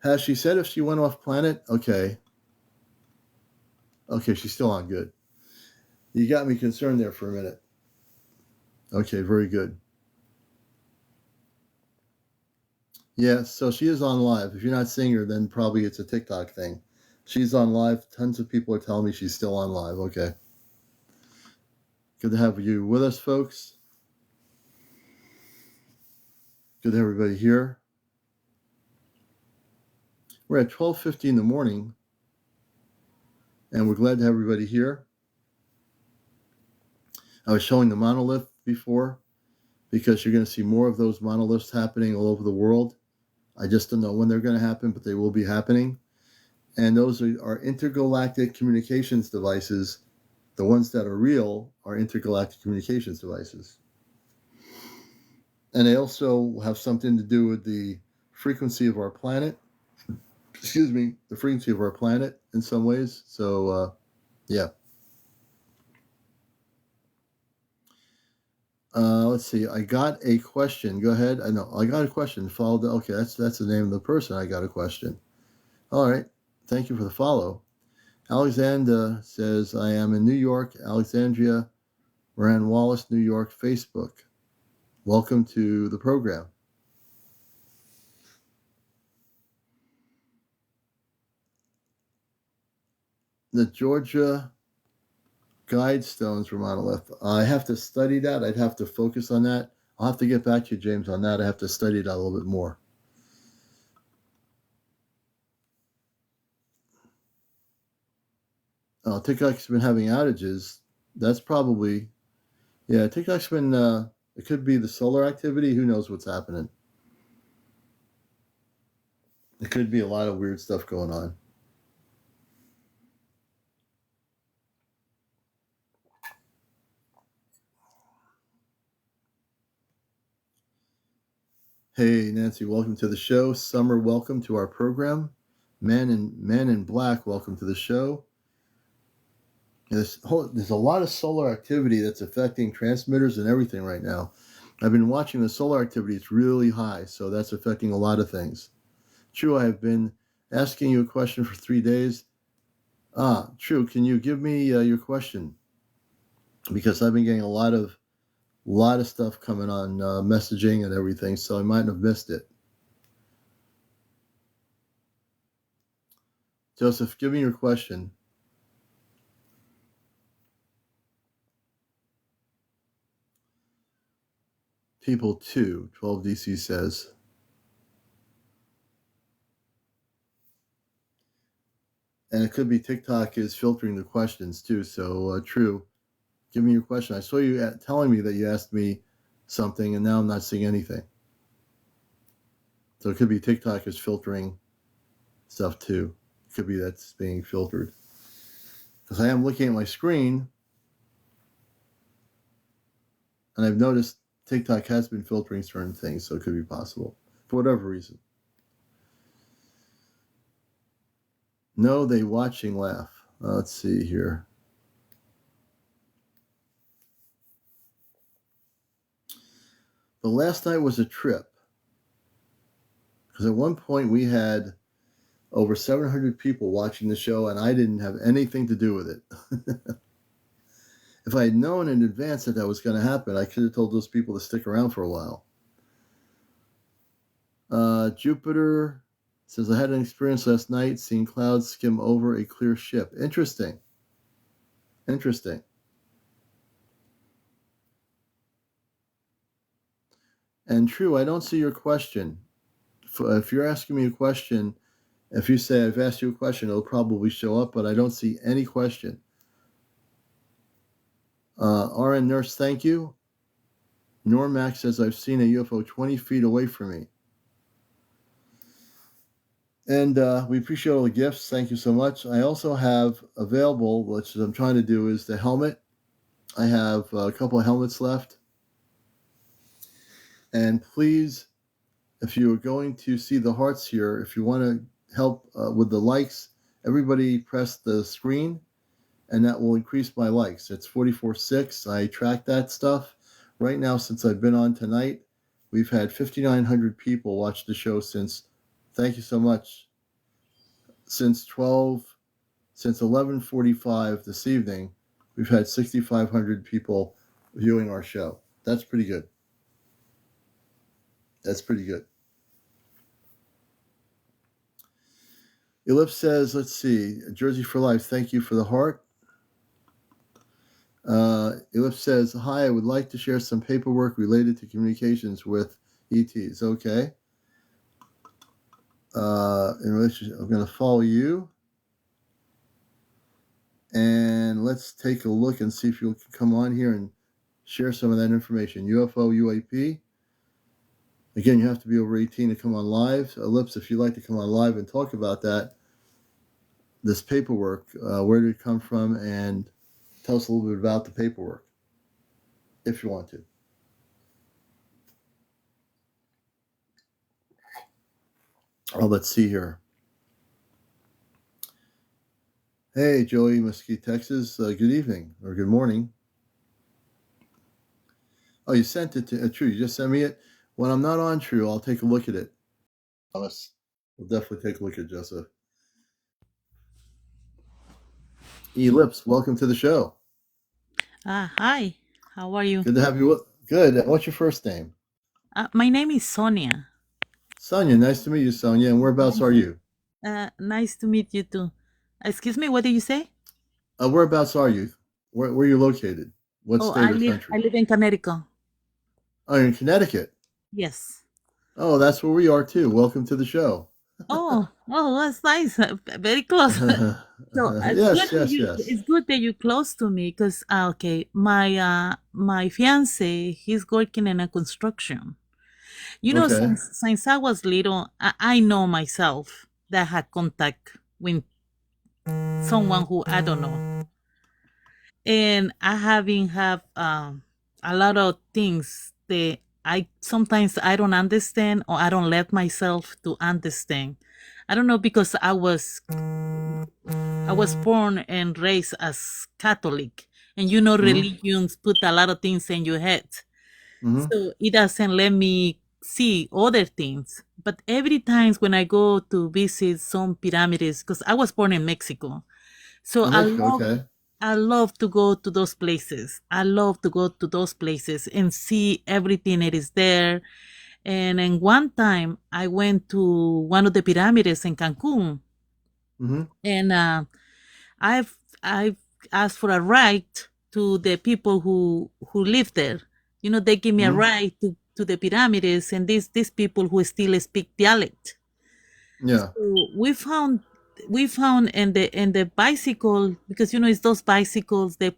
Has she said if she went off planet? Okay. Okay, she's still on. Good. You got me concerned there for a minute. Okay, very good. Yeah, so she is on live. If you're not seeing her, then probably it's a TikTok thing. She's on live. Tons of people are telling me she's still on live. Okay. Good to have you with us, folks. Good to have everybody here. We're at 12:50 in the morning, and we're glad to have everybody here. I was showing the monolith before because you're going to see more of those monoliths happening all over the world. I just don't know when they're going to happen, but they will be happening. And those are intergalactic communications devices. The ones that are real are intergalactic communications devices. And they also have something to do with the frequency of our planet. Excuse me, the frequency of our planet in some ways. So, yeah. Let's see. I got a question. Go ahead. I know. I got a question. Followed. Okay, that's the name of the person. I got a question. All right. Thank you for the follow. Alexander says, I am in New York, Alexandria, Moran Wallace, New York, Facebook. Welcome to the program. The Georgia Guidestones were monolith. I have to study that. I'd have to focus on that. I'll have to get back to you, James, on that. I have to study that a little bit more. TikTok's been having outages. That's probably, yeah, TikTok's been, it could be the solar activity. Who knows what's happening? It could be a lot of weird stuff going on. Hey, Nancy, welcome to the show. Summer, welcome to our program. Man in Black, welcome to the show. There's a lot of solar activity that's affecting transmitters and everything right now. I've been watching the solar activity. It's really high, so that's affecting a lot of things. True, I have been asking you a question for 3 days. True, can you give me your question? Because I've been getting a lot of stuff coming on messaging and everything, so I might have missed it. Joseph, give me your question. People 2, 12 DC says. And it could be TikTok is filtering the questions too. So, True, give me your question. I saw you telling me that you asked me something, and now I'm not seeing anything. So it could be TikTok is filtering stuff too. It could be that's being filtered. Because I am looking at my screen, and I've noticed TikTok has been filtering certain things, so it could be possible for whatever reason. No, they watching laugh. Let's see here. The last night was a trip. Because at one point we had over 700 people watching the show, and I didn't have anything to do with it. If I had known in advance that was going to happen, I could have told those people to stick around for a while. Jupiter says, I had an experience last night seeing clouds skim over a clear ship. Interesting. And True, I don't see your question. If you're asking me a question, if you say I've asked you a question, it'll probably show up, but I don't see any question. RN Nurse, thank you. Normax says, I've seen a UFO 20 feet away from me. And we appreciate all the gifts. Thank you so much. I also have available, which I'm trying to do, is the helmet. I have a couple of helmets left. And please, if you are going to see the hearts here, if you want to help with the likes, everybody press the screen, and that will increase my likes. It's 44.6. I track that stuff. Right now, since I've been on tonight, we've had 5,900 people watch the show since, thank you so much, since 11:45 this evening. we've had 6,500 people viewing our show. That's pretty good. That's pretty good. Ellipse says, let's see, Jersey for Life, thank you for the heart. Ellipse says, hi, I would like to share some paperwork related to communications with ETs. Okay. In relationship, I'm going to follow you. And let's take a look and see if you can come on here and share some of that information. UFO, UAP. Again, you have to be over 18 to come on live. So, Ellipse, if you'd like to come on live and talk about that, this paperwork, where did it come from, and tell us a little bit about the paperwork, if you want to. Oh, let's see here. Hey, Joey, Mesquite, Texas. Good evening or good morning. Oh, you sent it to True. You just sent me it. When I'm not on True, I'll take a look at it. Thomas, we'll definitely take a look at Joseph. Ellipse, welcome to the show. Hi, how are you? Good to have you. Good. What's your first name? My name is Sonia. Sonia. Nice to meet you, Sonia. And whereabouts are you? Nice to meet you too. Excuse me, what did you say? Whereabouts are you? Where are you located? What Oh, state or country? I live in Connecticut. Oh, you're in Connecticut. Yes. Oh, that's where we are too. Welcome to the show. Oh, that's nice. Very close. So Yes, yes, yes. it's good that you're close to me because okay, my fiance, he's working in a construction. You know, Okay. since I was little, I know myself that I had contact with someone who I don't know. And I having have a lot of things that I don't understand, or I don't let myself to understand. I don't know, because I was born and raised as Catholic, and Mm-hmm. religions put a lot of things in your head, Mm-hmm. so it doesn't let me see other things. But every time when I go to visit some pyramids, because I was born in Mexico, so Oh, Mexico. Okay. I love to go to those places. I love to go to those places and see everything that is there. And then one time I went to one of the pyramids in Cancun, Mm-hmm. and I've asked for a ride to the people who live there. They give me a Mm-hmm. ride to the pyramids, and these people who still speak dialect. Yeah. So we found in the bicycle, because it's those bicycles they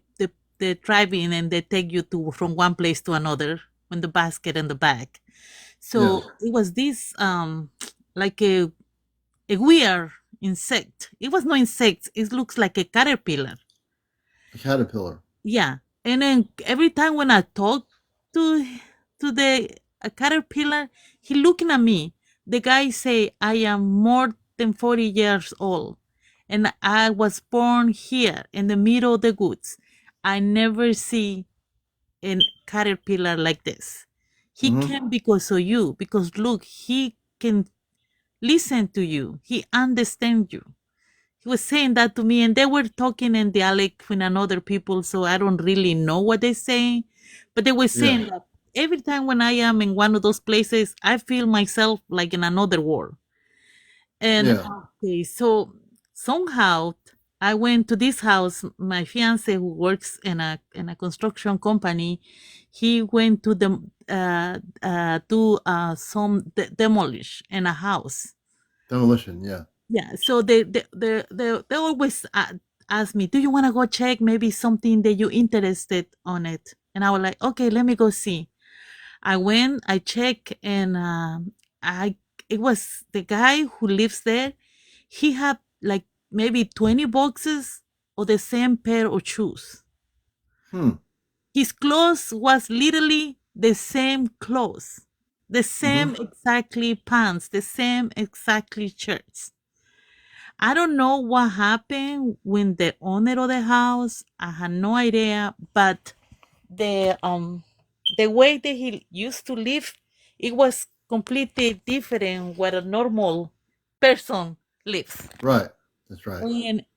driving, and they take you to from one place to another, when the basket in the back. Yeah. So it was this like a weird insect. It was no insect. It looks like a caterpillar. A caterpillar. Yeah. And then every time when I talk to the caterpillar, he looking at me. The guy say I am more than 40 years old, and I was born here in the middle of the woods. I never see a caterpillar like this. He Mm-hmm. came because of you, because look, he can listen to you. He understands you. He was saying that to me, and they were talking in dialect with another people, so I don't really know what they're saying. But they were Yeah. saying that every time when I am in one of those places, I feel myself like in another world. And Yeah. okay, so somehow I went to this house. My fiance, who works in a construction company, he went to the do some demolish in a house. Demolition. Yeah. Yeah, so they always ask me, "Do you want to go check maybe something that you're interested on it?" And I was like, "Okay, let me go see." I went, I checked, and I it was the guy who lives there. He had like maybe 20 boxes of the same pair of shoes. Hmm. His clothes was literally the same clothes, the Mm-hmm. same exactly pants, the same exactly shirts. I don't know what happened when the owner of the house. I had no idea, but the um the way that he used to live, it was completely different what a normal person lives. Right. That's right.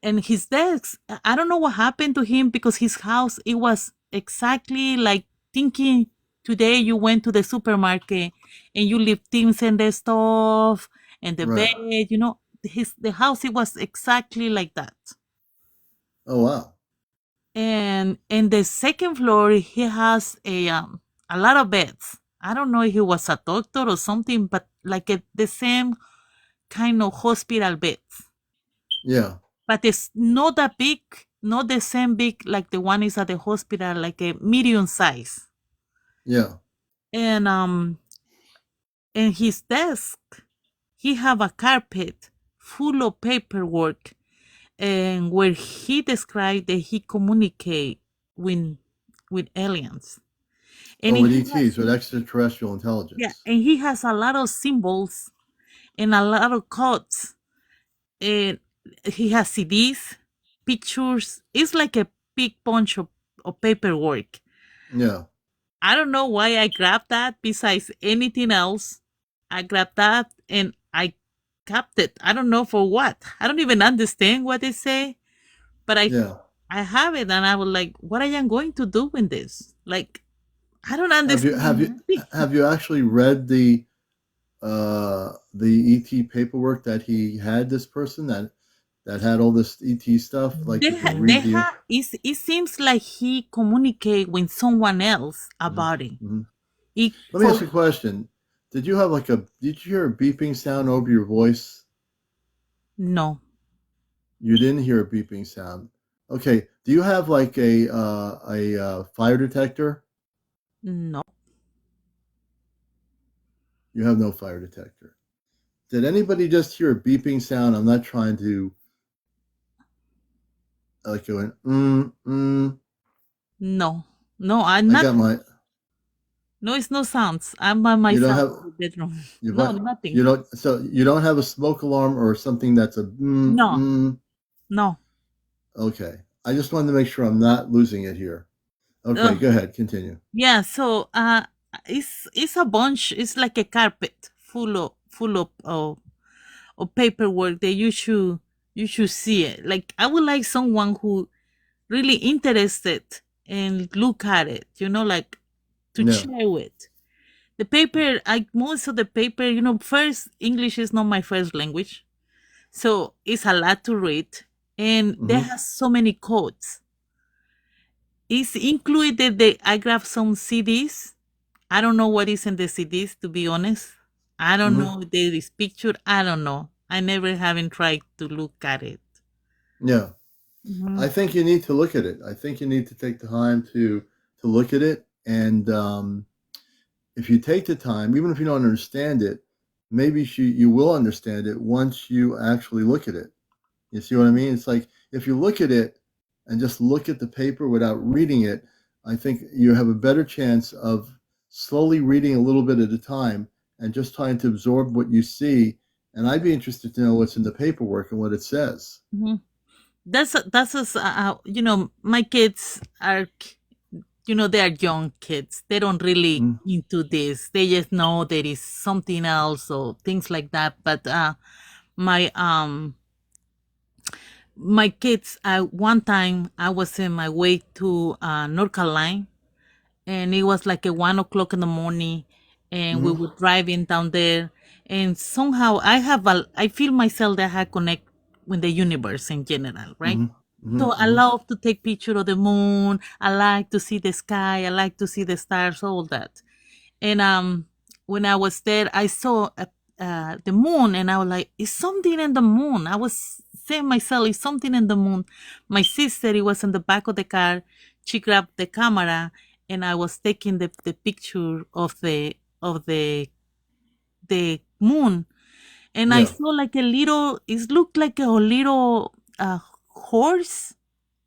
And his desk, I don't know what happened to him because his house, it was exactly like thinking today you went to the supermarket and you leave things in the stove and the Right. bed, the house, it was exactly like that. Oh wow. And in the second floor he has a lot of beds. I don't know if he was a doctor or something, but like the same kind of hospital beds. Yeah. But it's not that big, not the same big like the one is at the hospital, like a medium size. Yeah. And in his desk, he have a carpet full of paperwork, and where he described that he communicate with with aliens, and Oh, with he has ETs, with extraterrestrial yeah, intelligence. and he has a lot of symbols and a lot of codes, and he has CDs, pictures. It's like a big bunch of paperwork. Yeah. I don't know why I grabbed that besides anything else. I grabbed that and I kept it. I don't know for what. I don't even understand what they say, but Yeah. I have it and I was like, what I am going to do with this? Like, I don't Have you have understand you nothing. have you actually read the ET paperwork that he had, this person that had all this ET stuff? Like you can read the. It seems like he communicate with someone else Mhm, about it. mhm. It Let me ask for you a question. Did you hear a beeping sound over your voice? no, You didn't hear a beeping sound. Okay. Do you have like a fire detector? no, You have no fire detector. Did anybody just hear a beeping sound? I'm not trying to like going no, no. I'm I not. got my. No, it's no sounds. I'm by You don't myself have in the bedroom. you No, might nothing. you don't so you don't have a smoke alarm or something that's a No, no. Okay. I just wanted to make sure I'm not losing it here. Okay, Uh, go ahead, continue. yeah. So it's a bunch. It's like a carpet full of paperwork that you should see it. Like I would like someone who really interested and look at it. Like to Yeah. share with. The paper, most of the paper, first English is not my first language, so it's a lot to read, and there Mm-hmm. has so many codes. It's included that I grabbed some CDs. I don't know what is in the CDs, to be honest. I don't Mm-hmm. know if there is picture. I don't know. I never haven't tried to look at it. Yeah. Mhm. I think you need to look at it. I think you need to take the time to look at it, and if you take the time, even if you don't understand it, maybe you will understand it once you actually look at it. You see what I mean? It's like if you look at it and just look at the paper without reading it, I think you have a better chance of slowly reading a little bit at a time and just trying to absorb what you see. And I'd be interested to know what's in the paperwork and what it says. Mhm. My kids are, they are young kids. They don't really Mm-hmm. into this. They just know there is something else or things like that. But my my kids, one time I was in my way to North Carolina, and it was like at 1 o'clock in the morning, and we Mm-hmm. were driving down there, and somehow I feel myself that I connect with the universe in general, right? Mm-hmm. Mm-hmm. So I Mm-hmm. love to take picture of the moon. I like to see the sky. I like to see the stars, all that. And when I was there, I saw the moon, and I was like, "Is something in the moon?" I was saying myself, "Is something in the moon?" My sister, it was in the back of the car. She grabbed the camera, and I was taking the picture of the moon, and I Yeah. saw like a little. It looked like a little horse,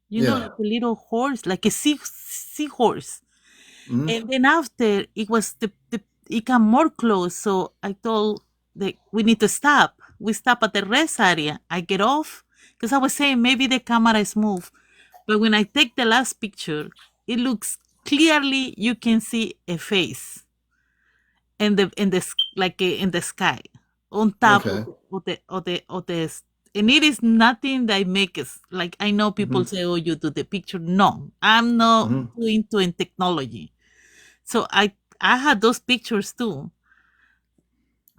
Yeah. like a little horse, like a seahorse. Mm-hmm. And then after it was it got more close. So I told we need to stop. We stop at the rest area. I get off because I was saying maybe the camera is moved. But when I take the last picture, it looks clearly you can see a face in the sky on top Okay. of the And it is nothing that makes us like I know people Hmm. say, "Oh, you do the picture." No, I'm not Hmm. too into in technology, so I had those pictures too.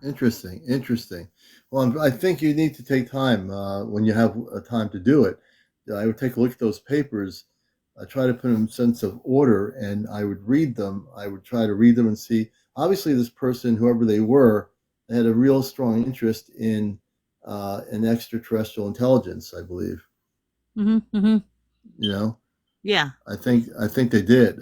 Interesting, interesting. Well, I think you need to take time when you have a time to do it. I would take a look at those papers, try to put them in a sense of order, and I would read them. I would try to read them and see. Obviously, this person, whoever they were, had a real strong interest in an extraterrestrial intelligence. I believe. Hmm, hmm. You know, Yeah, I think they did.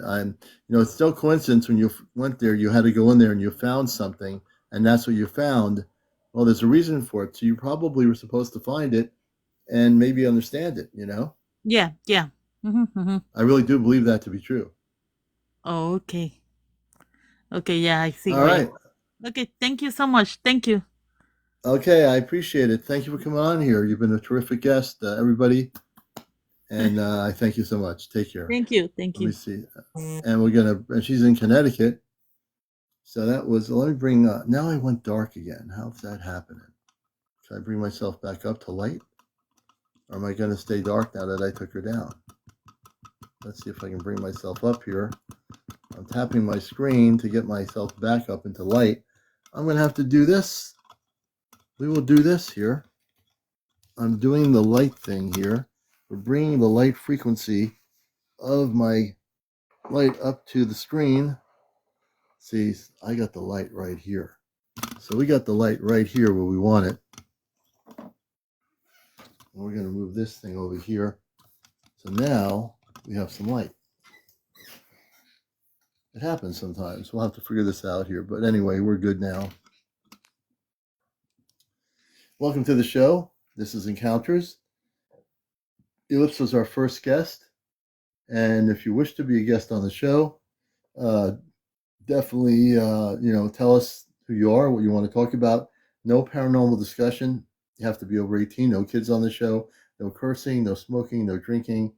It's no coincidence when you went there, you had to go in there and you found something, and that's what you found. Well, there's a reason for it. So you probably were supposed to find it and maybe understand it. yeah, yeah. Hmm, hmm. I really do believe that to be true. Oh, okay, okay. Yeah, I see All where you. right. Okay, thank you so much. Thank you, Okay, I appreciate it. Thank you for coming on here. You've been a terrific guest, everybody, and I thank you so much. Take care. thank you, thank Let me you. see. And and she's in Connecticut. So that was, let me bring, now I went dark again. How's that happening? Should I bring myself back up to light? Or am I going to stay dark now that I took her down? Let's see if I can bring myself up here. I'm tapping my screen to get myself back up into light. I'm going to have to do this. We will do this here. I'm doing the light thing here. We're bringing the light frequency of my light up to the screen. See, I got the light right here. So we got the light right here where we want it. And we're going to move this thing over here. So now we have some light. It happens sometimes. We'll have to figure this out here. But anyway, we're good now. Welcome to the show. This is Encounters. Ellipse was our first guest. And if you wish to be a guest on the show, uh, definitely tell us who you are, what you want to talk about. No paranormal discussion. You have to be over 18. No kids on the show. No cursing. No smoking. No drinking.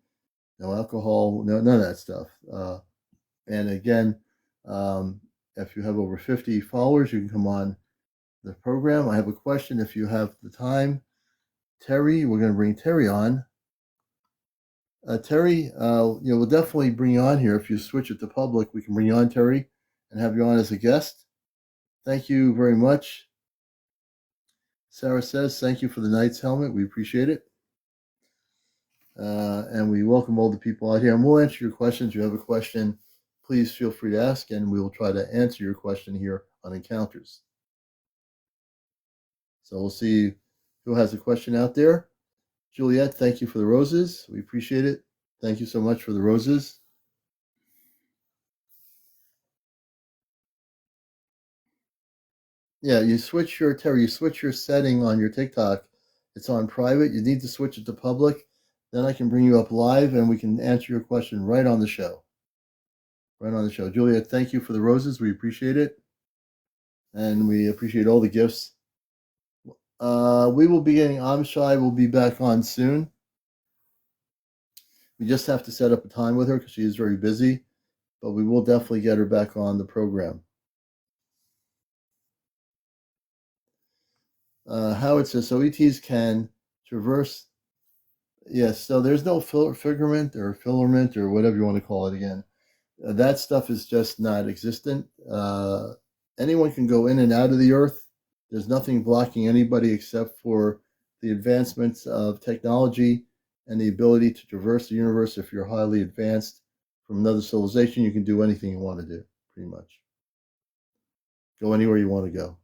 No alcohol. No, none of that stuff. And again, um, if you have over 50 followers, you can come on the program. I have a question if you have the time. Terry, we're going to bring Terry on. Terry, we'll definitely bring you on here. If you switch it to public, we can bring you on, Terry, and have you on as a guest. Thank you very much. Sarah says, thank you for the Knight's helmet. We appreciate it. And we welcome all the people out here. And we'll answer your questions. If you have a question, please feel free to ask, and we will try to answer your question here on Encounters. So we'll see who has a question out there. Juliet, thank you for the roses. We appreciate it. Thank you so much for the roses. Yeah, you switch your setting on your TikTok. It's on private. You need to switch it to public. Then I can bring you up live and we can answer your question right on the show. Right on the show. Juliet, thank you for the roses. We appreciate it. And we appreciate all the gifts. We will be getting Amshai will be back on soon. We just have to set up a time with her because she is very busy, but we will definitely get her back on the program. Howard says, so ETs can traverse. Yes, so there's no figurement or filament or whatever you want to call it again. That stuff is just not existent. Anyone can go in and out of the earth. There's nothing blocking anybody except for the advancements of technology and the ability to traverse the universe. If you're highly advanced from another civilization, you can do anything you want to do, pretty much. Go anywhere you want to go.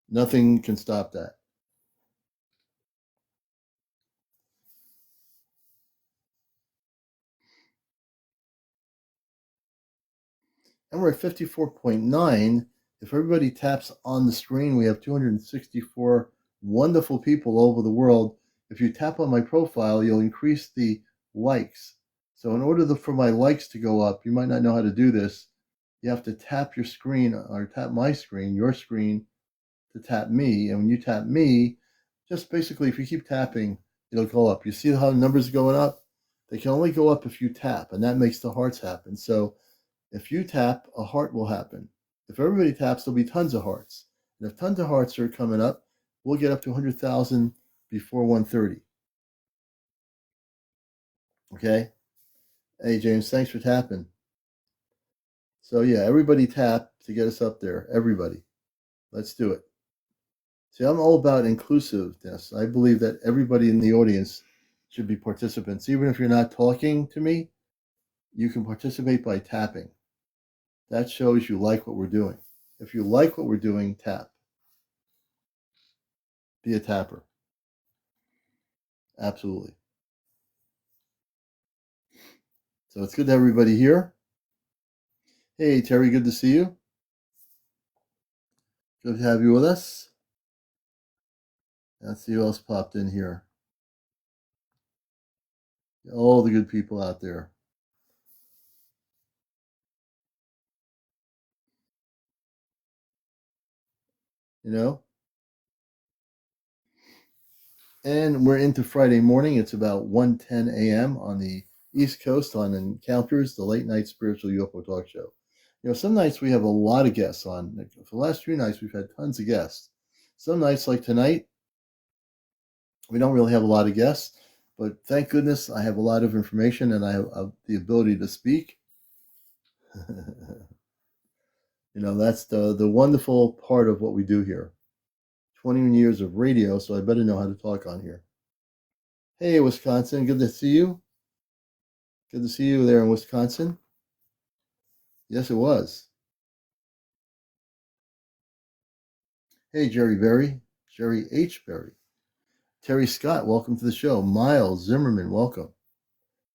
Nothing can stop that. And we're at 54.9. If everybody taps on the screen, we have 264 wonderful people all over the world. If you tap on my profile, you'll increase the likes. So in order for my likes to go up, you might not know how to do this. You have to tap your screen or tap my screen, your screen, to tap me. And when you tap me, just basically, if you keep tapping, it'll go up. You see how the numbers are going up? They can only go up if you tap, and that makes the hearts happen. So if you tap, a heart will happen. If everybody taps, there'll be tons of hearts. And if tons of hearts are coming up, we'll get up to 100,000 before 1:30. Okay. Hey James, thanks for tapping. So yeah, everybody tap to get us up there. Everybody, let's do it. See, I'm all about inclusiveness. I believe that everybody in the audience should be participants. Even if you're not talking to me, you can participate by tapping. That shows you like what we're doing. If you like what we're doing, tap. Be a tapper. Absolutely. So it's good to have everybody here. Hey, Terry, good to see you. Good to have you with us. Let's see who else popped in here. All the good people out there. You know? And we're into Friday morning. It's about 1:10 a.m. on the East Coast on Encounters, the late night spiritual UFO talk show. You know, some nights we have a lot of guests on. For the last few nights, we've had tons of guests. Some nights, like tonight, we don't really have a lot of guests, but thank goodness I have a lot of information and I have the ability to speak. You know, that's the wonderful part of what we do here. 20 years of radio, so I better know how to talk on here. Hey, Wisconsin, good to see you. Good to see you there in Wisconsin. Yes, it was. Hey, Jerry Berry, Jerry H. Berry. Terry Scott, welcome to the show. Miles Zimmerman, welcome.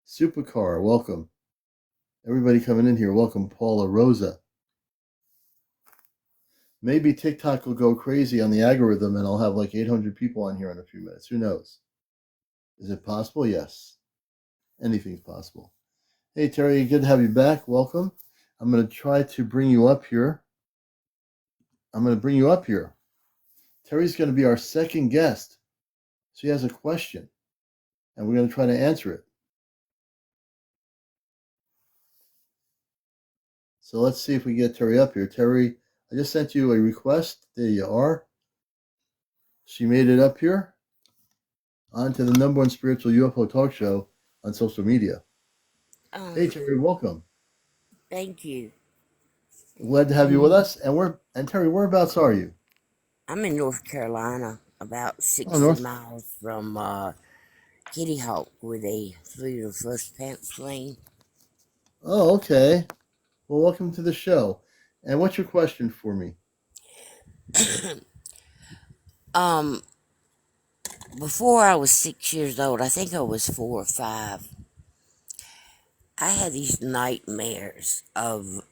Supercar, welcome. Everybody coming in here, welcome. Paula Rosa. Maybe TikTok will go crazy on the algorithm and I'll have like 800 people on here in a few minutes. Who knows? Is it possible? Yes. Anything's possible. Hey, Terry, good to have you back. Welcome. I'm going to try to bring you up here. Terry's going to be our second guest. She has a question, and we're going to try to answer it. So let's see if we get Terry up here. Terry, I just sent you a request. There you are. She made it up here onto the #1 spiritual UFO talk show on social media. Hey, Terry, welcome. Thank you. Glad to have you with us. And Terry, whereabouts are you? I'm in North Carolina, about 60 North. miles from Kitty Hawk, where they flew the first plane. Oh, okay. Well, welcome to the show. And what's your question for me? Before I was 6 years old, I think I was 4 or 5, I had these nightmares of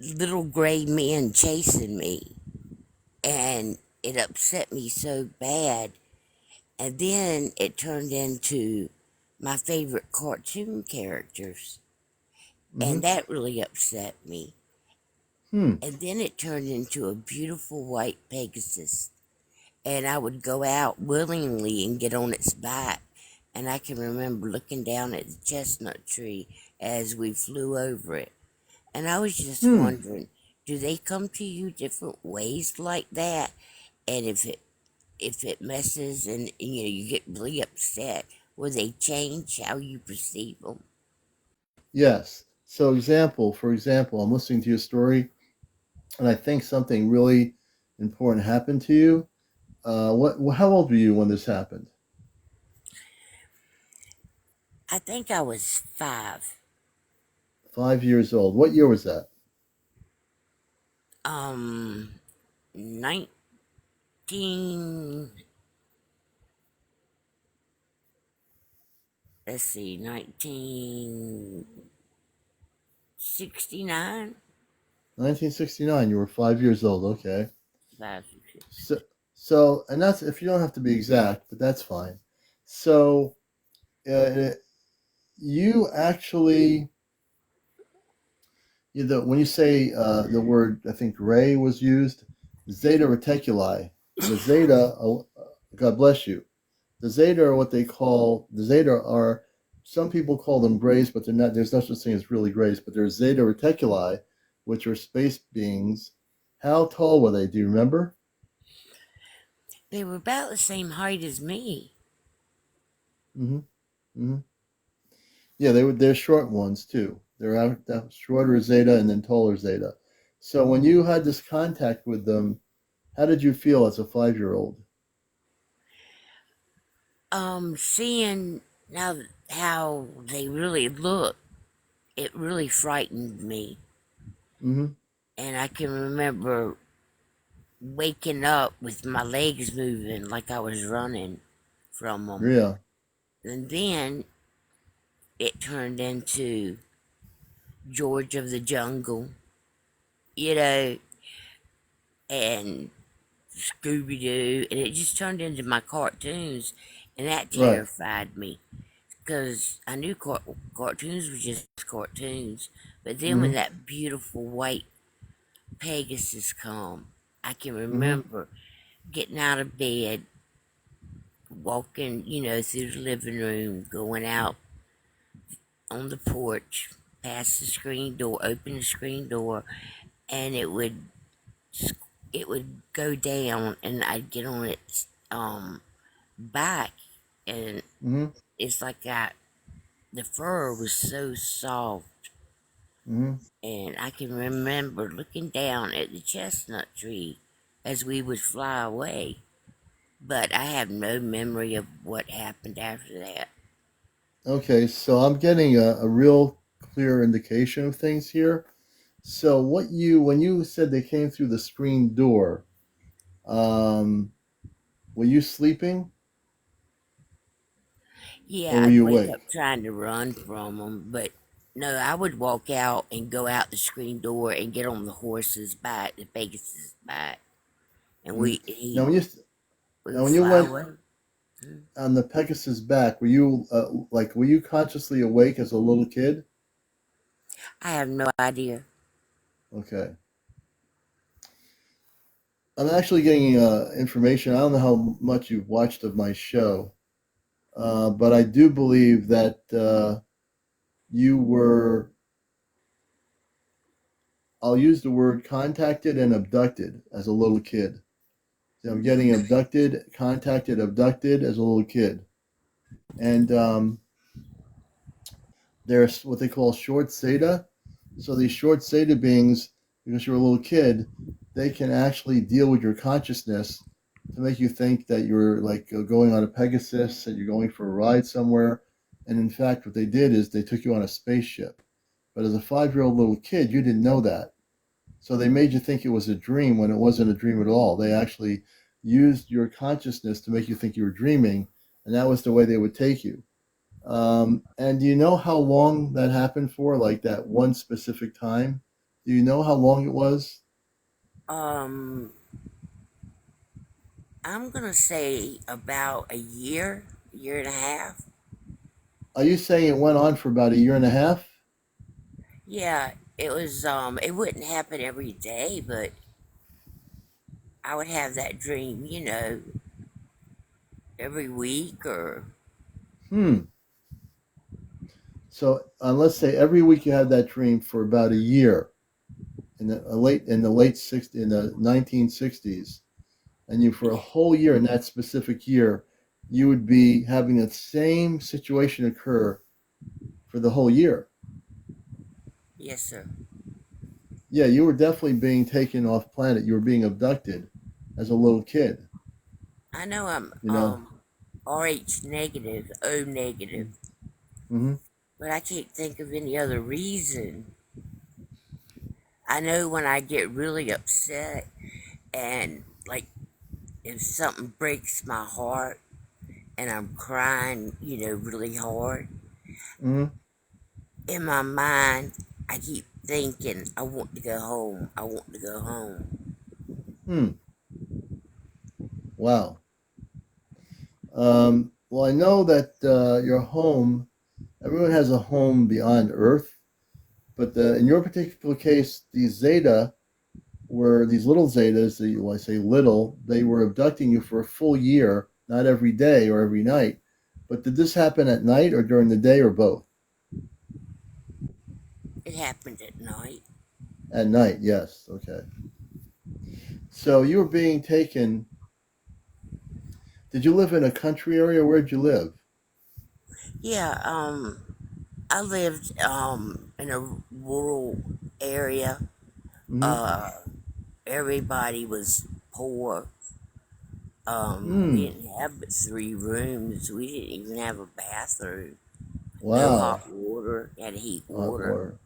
little gray men chasing me, and it upset me so bad. And then it turned into my favorite cartoon characters, and that really upset me. And then it turned into a beautiful white Pegasus, and I would go out willingly and get on its back. And I can remember looking down at the chestnut tree as we flew over it. And I was just wondering, do they come to you different ways like that? And if it messes and you get really upset, will they change how you perceive them? Yes. So, for example, I'm listening to your story, and I think something really important happened to you. How old were you when this happened? I think I was 5. 5 years old. What year was that? 19. Let's see, 1969. 1969. You were 5 years old. Okay. 5. And that's if you don't have to be exact, but that's fine. So, you actually, when you say the word, I think gray was used, zeta reticuli. The zeta, God bless you. The zeta are what they call the zeta are. Some people call them grays, but they're not. There's no such thing as really grays, but there's zeta reticuli, which are space beings. How tall were they? Do you remember? They were about the same height as me. Hmm. Hmm. Yeah, they're short ones too. They're shorter Zeta and then taller Zeta. So when you had this contact with them, how did you feel as a 5-year-old? Seeing now how they really look, it really frightened me. Mm-hmm. And I can remember waking up with my legs moving like I was running from them. Yeah. And then it turned into George of the Jungle, you know, and Scooby Doo, and it just turned into my cartoons, and that Right. terrified me because I knew cartoons were just cartoons. But then when Mm-hmm. that beautiful white Pegasus come, I can Mm-hmm. remember getting out of bed, walking, through the living room, going out on the porch, past the screen door, open the screen door, and it would go down, and I'd get on its back, and Mm-hmm. it's like the fur was so soft, Mm-hmm. and I can remember looking down at the chestnut tree as we would fly away. But I have no memory of what happened after that. Okay, so I'm getting a real clear indication of things here. So when you said they came through the screen door, um, were you sleeping or Yeah, were I'd you wake awake? up trying to run from them, but no, I would walk out and go out the screen door and get on the horse's back, the Pegasus back, and Mm. we Now he when you we now would when you fly went away. Mm. on the Pegasus back, were you consciously awake as a little kid? I have no idea. Okay. I'm actually getting information. I don't know how much you've watched of my show, but I do believe that you were, I'll use the word contacted and abducted as a little kid. So I'm getting abducted, contacted, abducted as a little kid. And there's what they call short zeta. So these short zeta beings, because you're a little kid, they can actually deal with your consciousness to make you think that you're like going on a Pegasus and you're going for a ride somewhere. And in fact, what they did is they took you on a spaceship. But as a 5-year-old little kid, you didn't know that. So they made you think it was a dream when it wasn't a dream at all. They actually used your consciousness to make you think you were dreaming, and that was the way they would take you. And do you know how long that happened for? Like that one specific time? Do you know how long it was? Um, I'm gonna say about a year and a half. Are you saying it went on for about a year and a half? Yeah, it was. It wouldn't happen every day, but I would have that dream, every week or Hmm. So let's say every week you had that dream for about a year in the late 60s, in the 1960s, and you for a whole year in that specific year, you would be having the same situation occur for the whole year. yes, sir. Yeah, you were definitely being taken off planet. You were being abducted as a little kid. I know I'm You know. RH negative, O negative, Mm-hmm. but I can't think of any other reason. I know when I get really upset and like if something breaks my heart and I'm crying, really hard, Mm-hmm. in my mind, I keep thinking, I want to go home. I want to go home. Hmm. Wow. Well, I know that your home. Everyone has a home beyond Earth, but in your particular case, these Zeta were these little Zetas. When I say little, they were abducting you for a full year, not every day or every night. But did this happen at night or during the day or both? It happened at night. At night, yes. Okay. So you were being taken Did you live in a country area? Where'd you live? Yeah, I lived in a rural area. Mm-hmm. Uh, Everybody was poor. We Hmm. didn't have but 3 rooms. We didn't even have a bathroom. No hot Wow. water. Had to heat Hot water. water.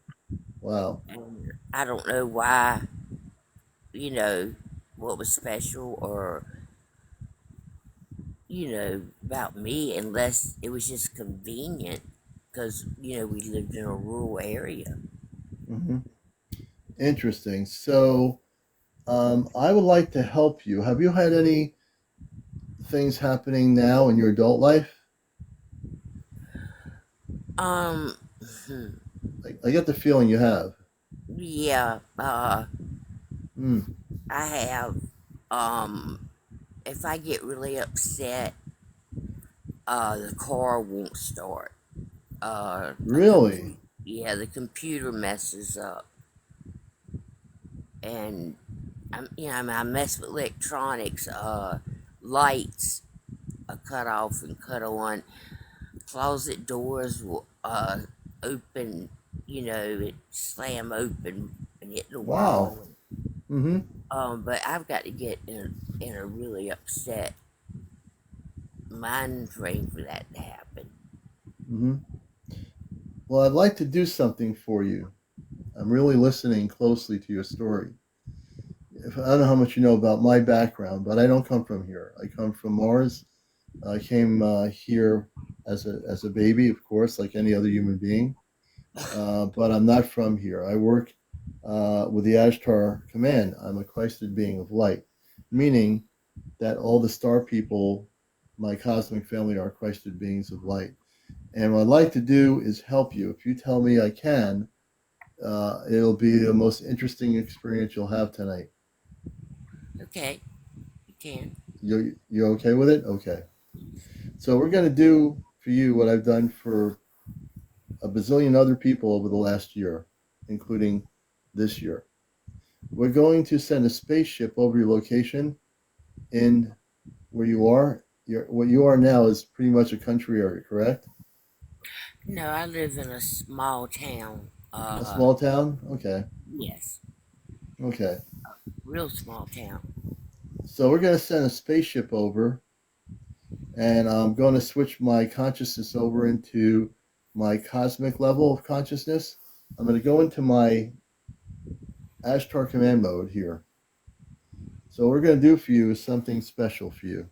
Wow. And I don't know why, you know, what was special or, about me unless it was just convenient because, we lived in a rural area. Mm-hmm. Interesting. So, I would like to help you. Have you had any things happening now in your adult life? Um, hmm, I get the feeling you have. yeah, Hmm. I have, um, if I get really upset, the car won't start. Really? Yeah, the computer messes up, and I mess with electronics. Lights are cut off and cut on. Closet doors will open. It slam open and hit the Wow. wall. Mm-hmm. But I've got to get in a really upset mind frame for that to happen. Mm-hmm. Well, I'd like to do something for you. I'm really listening closely to your story. I don't know how much you know about my background, but I don't come from here. I come from Mars. I came here as a baby, of course, like any other human being. But I'm not from here. I work with the Ashtar Command. I'm a Christed being of light, meaning that all the star people, my cosmic family, are Christed beings of light. And what I'd like to do is help you. If you tell me I can, it'll be the most interesting experience you'll have tonight. Okay, you can. You're okay with it? Okay. So we're going to do for you what I've done for a bazillion other people over the last year, including this year. We're going to send a spaceship over your location in where you are. What you are now is pretty much a country area, correct? No, I live in a small town. A small town? Okay. Yes, Okay. real small town. So we're going to send a spaceship over, and I'm going to switch my consciousness over into my cosmic level of consciousness. I'm going to go into my Ashtar command mode here. So what we're going to do for you is something special for you,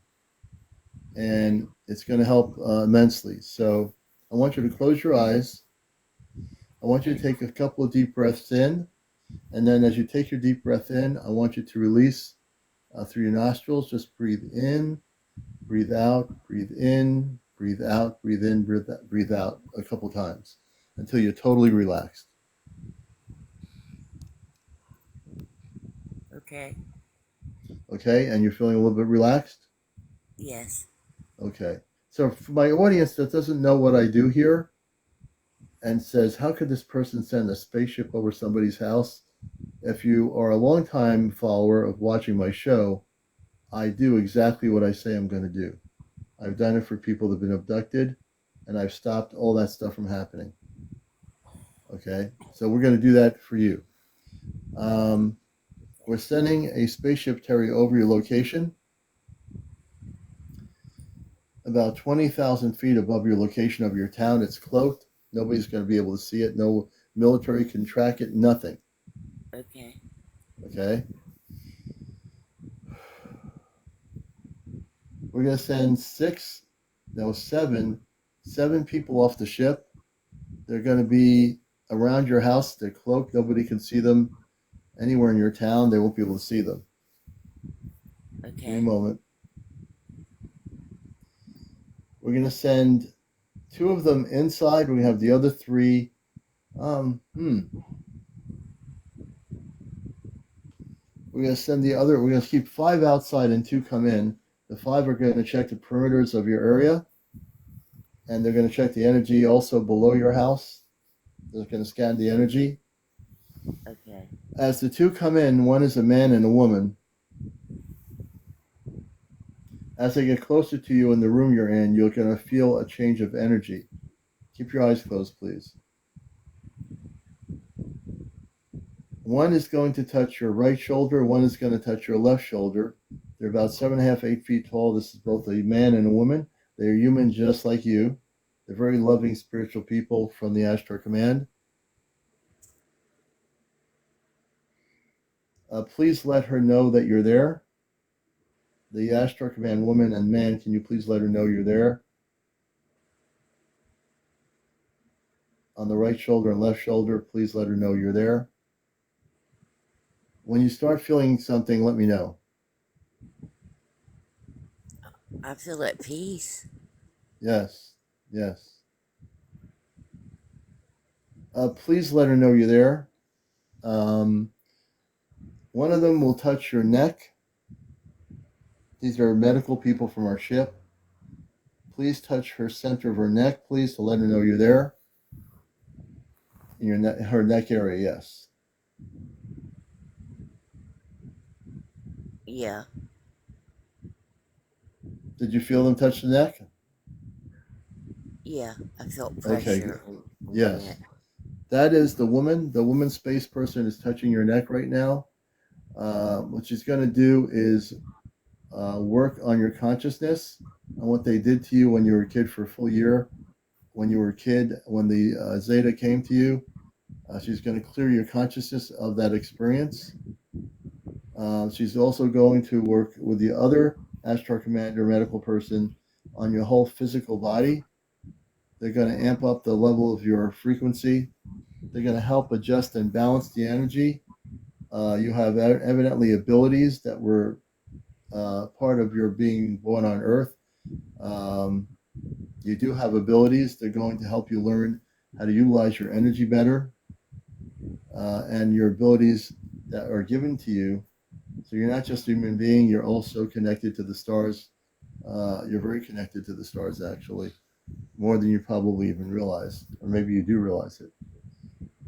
Okay, and it's going to help immensely. So I want you to close your eyes. I want you to okay, take a couple of deep breaths in, and then as you take your deep breath in, I want you to release through your nostrils. Just breathe in, breathe out, breathe in, breathe out, breathe in, breathe out a couple times until you're totally relaxed. okay. Okay, and you're feeling a little bit relaxed. Yes, Okay. So for my audience that doesn't know what I do here, and says, how could this person send a spaceship over somebody's house? If you are a longtime follower of watching my show, I do exactly what I say I'm going to do. I've done it for people that have been abducted, and I've stopped all that stuff from happening. Okay, so we're going to do that for you. Um, we're sending a spaceship, Terry, over your location, about 20,000 feet above your location of your town. It's cloaked. Nobody's going to be able to see it. No military can track it. Nothing. okay, Okay. We're going to send six, no, seven people off the ship. They're going to be around your house. They're cloaked. Nobody can see them anywhere in your town. They won't be able to see them. Give me a okay, moment. We're going to send two of them inside. We have the other three. Um, hmm. We're going to send the other. We're going to keep five outside and two come in. The five are going to check the perimeters of your area, and they're going to check the energy also below your house. They're going to scan the energy. okay, As the two come in, one is a man and a woman. As they get closer to you in the room you're in, you're going to feel a change of energy. Keep your eyes closed, please. One is going to touch your right shoulder. One is going to touch your left shoulder. They're about 7.5, 8 feet tall. This is both a man and a woman. They're human just like you. They're very loving spiritual people from the Ashtar Command. Please let her know that you're there. The Ashtar Command woman and man, can you please let her know you're there? On the right shoulder and left shoulder, please let her know you're there. When you start feeling something, let me know. I feel at peace. Yes, yes. Please let her know you're there. One of them will touch your neck. These are medical people from our ship. Please touch her center of her neck, please, to let her know you're there. In your her neck area, yes. Yeah, Did you feel them touch the neck? yeah. I felt Okay, pressure on my yes. neck. That is the woman. The woman space person is touching your neck right now. What she's going to do is work on your consciousness, on what they did to you when you were a kid for a full year. When you were a kid, when the Zeta came to you, she's going to clear your consciousness of that experience. She's also going to work with the other Ashtar Commander medical person on your whole physical body. They're going to amp up the level of your frequency. They're going to help adjust and balance the energy. You have evidently abilities that were part of your being born on Earth. You do have abilities. They're going to help you learn how to utilize your energy better and your abilities that are given to you. So you're not just a human being, you're also connected to the stars. You're very connected to the stars, actually, more than you probably even realize, or maybe you do realize it.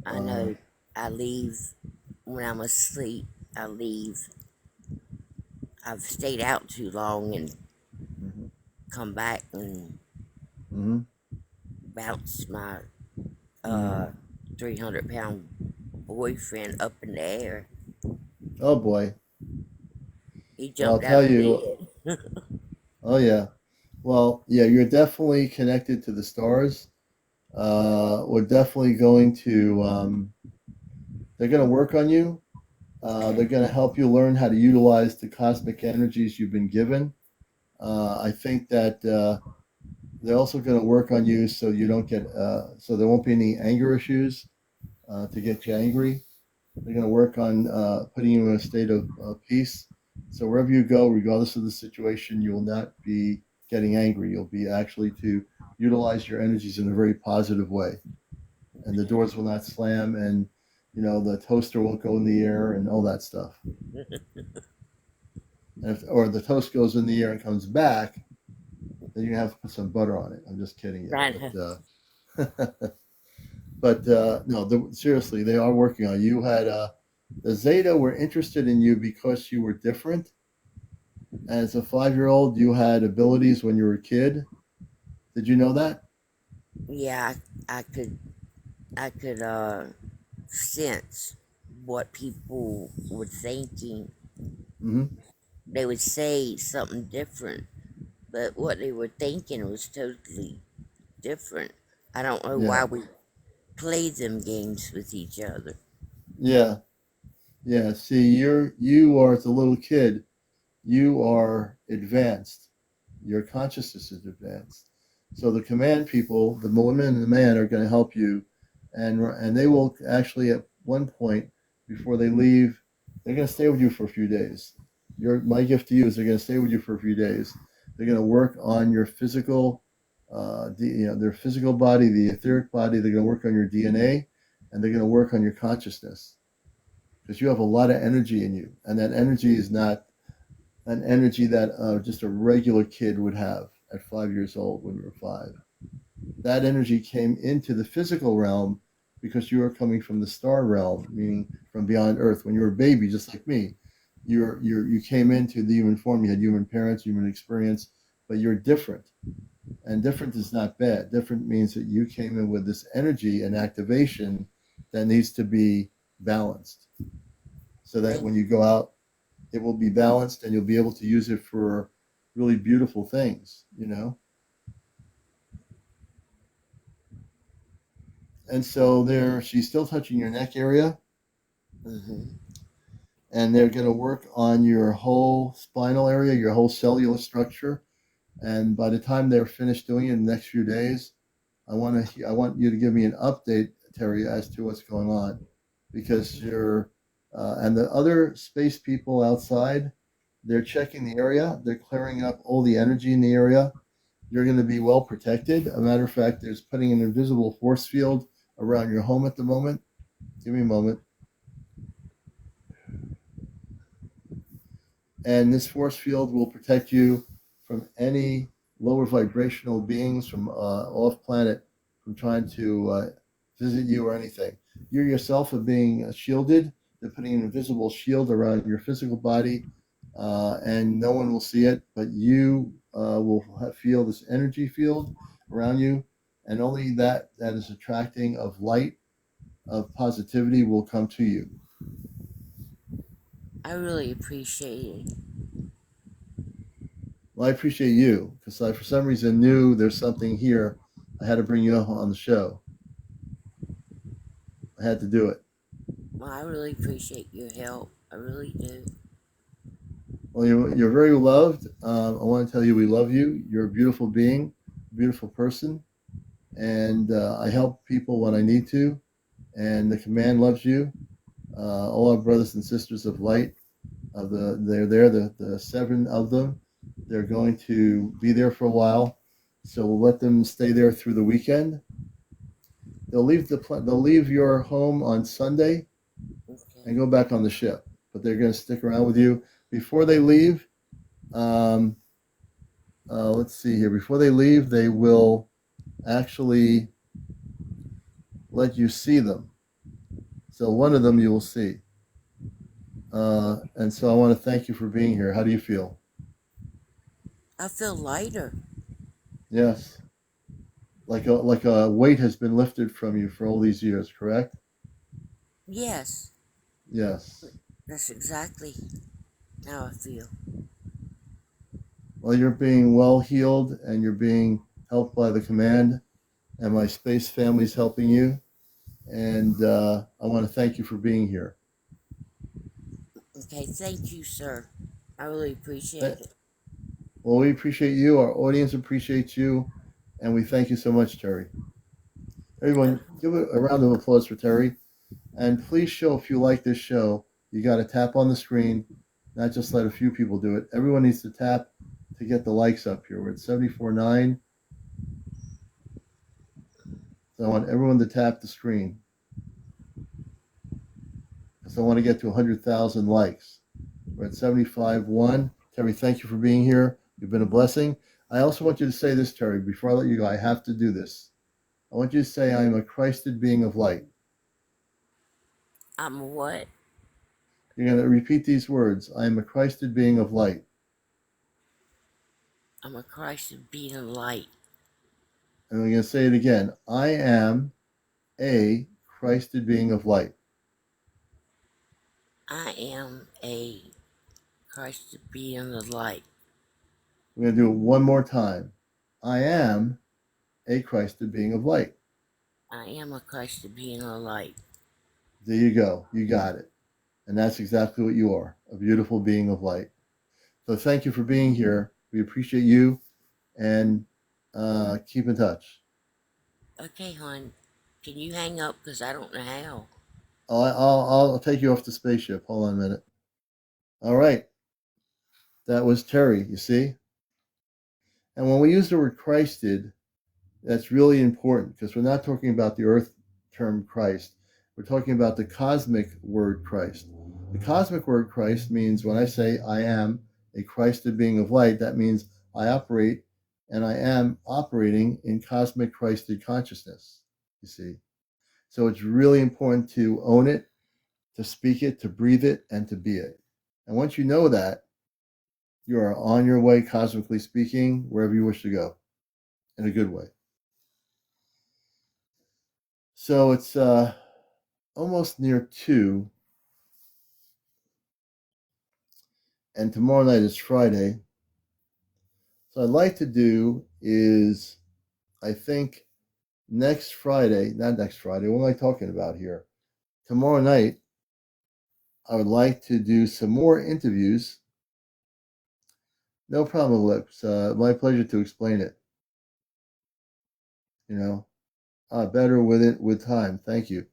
I know I leave when I'm asleep. I leave. I've stayed out too long and Mm-hmm. come back and Mm-hmm. bounce my Mm. 300-pound boyfriend up in the air. Oh boy. He Well, I'll jumped out tell of you. bed. Oh yeah. Well, yeah, you're definitely connected to the stars. We're definitely going to. They're going to work on you. They're going to help you learn how to utilize the cosmic energies you've been given. I think that they're also going to work on you so you don't get. So there won't be any anger issues to get you angry. They're going to work on putting you in a state of peace. So wherever you go, regardless of the situation, you will not be getting angry. You'll be actually to utilize your energies in a very positive way, and the doors will not slam, and the toaster won't go in the air, and all that stuff. And or the toast goes in the air and comes back, then you have to put some butter on it. I'm just kidding you, Right. but no, seriously, they are working on you. You had the Zeta were interested in you because you were different. As a 5-year-old, you had abilities when you were a kid. Did you know that? Yeah, I could sense what people were thinking. Mm-hmm. They would say something different, but what they were thinking was totally different. I don't know Yeah, why we play them games with each other. yeah, yeah. See, you are as a little kid. You are advanced. Your consciousness is advanced. So the command people, the woman and the man, are going to help you, and they will actually at one point before they leave, they're going to stay with you for a few days. My gift to you is they're going to stay with you for a few days. They're going to work on your physical, their physical body, the etheric body. They're going to work on your DNA, and they're going to work on your consciousness because you have a lot of energy in you, and that energy is not an energy that just a regular kid would have at 5 years old when you were five. That energy came into the physical realm because you were coming from the star realm, meaning from beyond Earth. When you were a baby, just like me, you came into the human form. You had human parents, human experience, but you're different. And different is not bad. Different means that you came in with this energy and activation that needs to be balanced, so that Thank, when you go out, it will be balanced and you'll be able to use it for really beautiful things, you know? And so she's still touching your neck area, mm-hmm. and they're going to work on your whole spinal area, your whole cellular structure. And by the time they're finished doing it in the next few days, I want you to give me an update, Terry, as to what's going on, because you're and the other space people outside, they're checking the area, they're clearing up all the energy in the area. You're going to be well protected. A matter of fact, there's putting an invisible force field around your home at the moment. Give me a moment. And this force field will protect you from any lower vibrational beings from off planet from trying to visit you or anything. You yourself are being shielded. They're putting an invisible shield around your physical body, and no one will see it, but you will feel this energy field around you, and only that is attracting of light, of positivity will come to you. I really appreciate it. Well, I appreciate you because I, for some reason, knew there's something here. I had to bring you on the show. I had to do it. Well, I really appreciate your help. I really do. Well, you're very loved. I want to tell you we love you. You're a beautiful being, a beautiful person, and I help people when I need to. And the command loves you. All our brothers and sisters of light, they're there. The seven of them. They're going to be there for a while, so we'll let them stay there through the weekend. They'll leave your home on Sunday Okay. and go back on the ship, but they're going to stick around with you before they leave. Um, let's see here. Before they leave, they will actually let you see them. So one of them you will see. And so I want to thank you for being here. How do you feel? I feel lighter. Yes, like a weight has been lifted from you for all these years. Correct? Yes, Yes. that's exactly how I feel. Well, you're being well healed, and you're being helped by the command, and my space family's helping you. And I want to thank you for being here. Okay, thank you, sir. I really appreciate Th- it. Well, we appreciate you. Our audience appreciates you, and we thank you so much, Terry. Oh, Everyone, give a round of applause for Terry. And please show if you like this show. You got to tap on the screen, not just let a few people do it. Everyone needs to tap to get the likes up here. We're at 74.9. So I want everyone to tap the screen because I want to get to 100,000 likes. We're at 75.1. Terry, thank you for being here. You've been a blessing. I also want you to say this, Terry, before I let you go. I have to do this. I want you to say, I am a Christed being of light. I'm a what? You're going to repeat these words. I am a Christed being of light. I'm a Christ of being a light. And we're going to say it again. I am a Christed being of light. I am a Christ of being a light. We're going to do it one more time. I am a Christed being of light. I am a Christ of being a light. There you go. You got it. And that's exactly what you are, a beautiful being of light. So thank you for being here. We appreciate you, and keep in touch. Okay, hon. Can you hang up? Because I don't know how. I'll take you off the spaceship. Hold on a minute. All right. That was Terry, you see? And when we use the word Christed, that's really important because we're not talking about the earth term Christ. We're talking about the cosmic word Christ. The cosmic word Christ means when I say I am a Christed being of light, that means I operate and I am operating in cosmic Christed consciousness, you see. So it's really important to own it, to speak it, to breathe it, and to be it. And once you know that, you are on your way, cosmically speaking, wherever you wish to go, in a good way. So it's almost near 2, and tomorrow night is Friday. So I'd like to do is, I think, not next Friday, what am I talking about here? Tomorrow night, I would like to do some more interviews. No problem, Lips. My pleasure to explain it. Better with time. Thank you.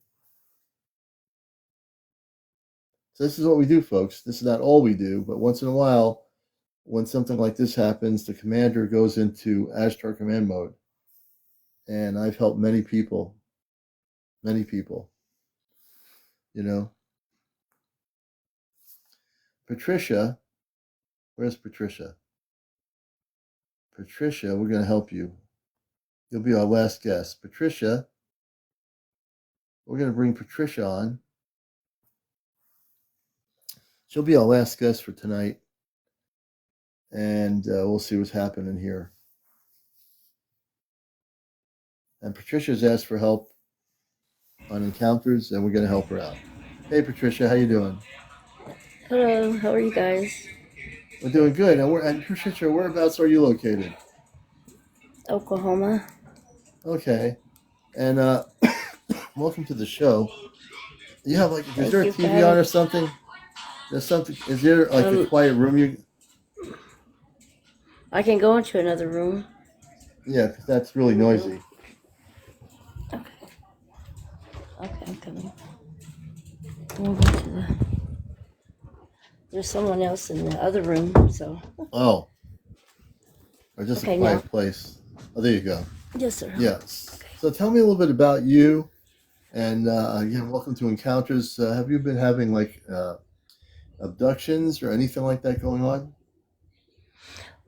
So this is what we do, folks. This is not all we do, but once in a while, when something like this happens, the commander goes into Ashtar command mode. And I've helped many people. Patricia, where's Patricia? Patricia, we're going to help you. You'll be our last guest. Patricia, we're going to bring Patricia on. She'll be our last guest for tonight. And we'll see what's happening here. And Patricia's asked for help on encounters, and we're going to help her out. Hey, Patricia, how you doing? Hello, how are you guys? We're doing good. And Patricia, whereabouts are you located? Oklahoma. Okay. And welcome to the show. You have is there a TV on or something? There's something. Is there a quiet room I can go into another room. Yeah, because that's really noisy. Okay, I'm coming. We'll go to There's someone else in the other room, so. Oh. Or just a quiet place. Oh, there you go. Yes, sir. Yes. Okay. So tell me a little bit about you, and again, welcome to Encounters. Have you been having abductions or anything like that going on?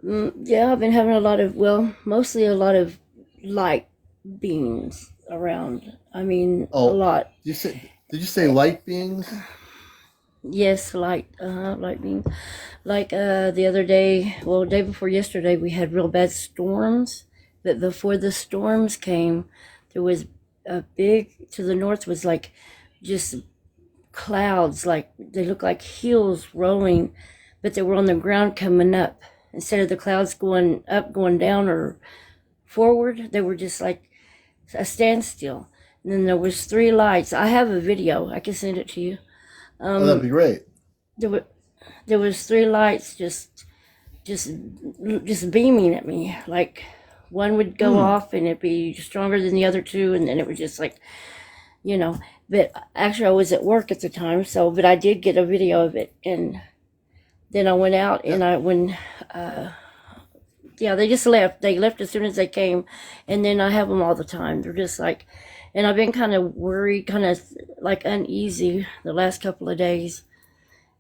Yeah, I've been having mostly a lot of light beings around. I mean, a lot. Did you say light beings? Yes, light beings. Like the other day, day before yesterday, we had real bad storms. But before the storms came, there was a big, to the north was like just clouds, like they looked like hills rolling, but they were on the ground coming up. Instead of the clouds going up, going down, or forward, they were just like a standstill. And then there was 3 lights. I have a video. I can send it to you. That'd be great. There was 3 lights just beaming at me. Like one would go off and it'd be stronger than the other 2, and then it was just like, But actually, I was at work at the time, but I did get a video of it, and then I went out and they just left. They left as soon as they came, and then I have them all the time. They're just like, and I've been kind of worried, kind of like uneasy the last couple of days.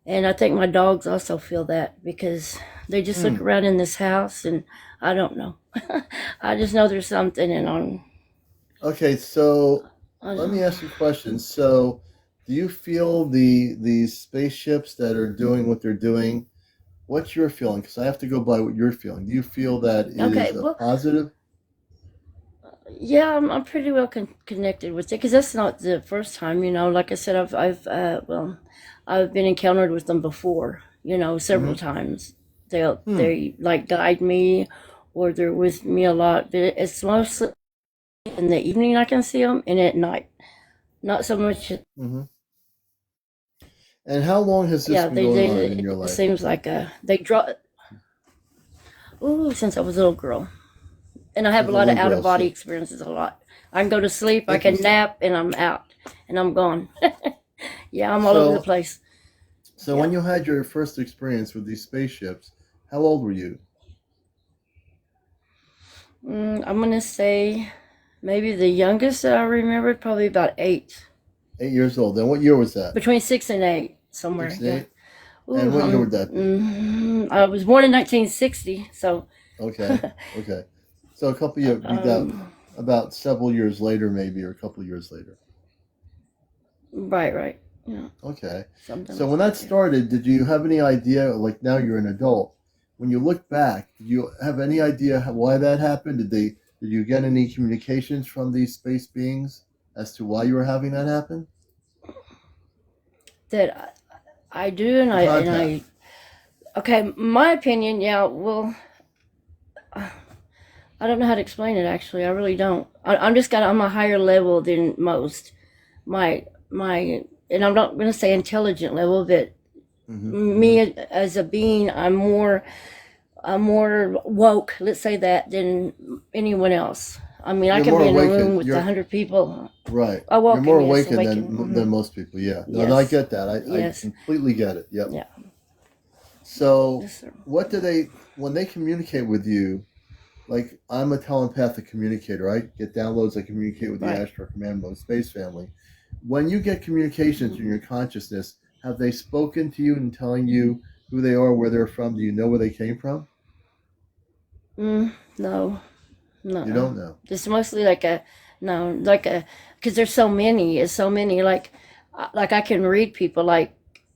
And I think my dogs also feel that because they just look around in this house, and I don't know. I just know there's something, and I'm... Okay, so let me ask you a question. So, do you feel these spaceships that are doing what they're doing? What's your feeling? Because I have to go by what you're feeling. Do you feel that it is a positive? Yeah, I'm pretty well connected with it because that's not the first time. Like I said, I've been encountered with them before. Several times. They like guide me, or they're with me a lot. But it's mostly in the evening I can see them, and at night, not so much. Mm-hmm. And how long has this been going on in your life? It seems like they draw. Since I was a little girl, and I have a lot of out of body experiences. A lot. I can go to sleep, I can nap, and I'm out, and I'm gone. Yeah, I'm all over the place. So when you had your first experience with these spaceships, how old were you? I'm gonna say maybe the youngest that I remembered, probably about 8. 8 years old. Then what year was that? Between 6 and 8, somewhere. 6 and 8? And what year would that be? I was born in 1960, so. Okay. So a couple of years, about several years later, maybe, or a couple of years later. Right. Yeah, Okay. something So like when that that. Yeah. started, did you have any idea, like now you're an adult, when you look back, did you have any idea why that happened? Did you get any communications from these space beings as to why you were having that happen? That I do, and The contact. I. Okay, my opinion. Yeah. Well, I don't know how to explain it. Actually, I really don't. I'm just got. I'm a higher level than most. My, and I'm not going to say intelligent level, but Hmm. Hmm. me as a being, I'm more woke. Let's say that than anyone else. I mean, I You're can more be in a room awakened. with 100 people. Right. You're more Awoken, yes, awakened awaken. than most people. Yeah. No, no, I Yes, get that. I yes, completely get it. Yep. yeah, So, yes, sir. what do they when they communicate with you? Like I'm a telepathic communicator. I get downloads. I communicate with the Right. Astro Command Mode Space Family. When you get communications in Mm-hmm. your consciousness, have they spoken to you and telling you who they are, where they're from? Do you know where they came from? No, You no, don't know. just mostly like a no, like a because there's so many. It's so many. Like I can read people. Like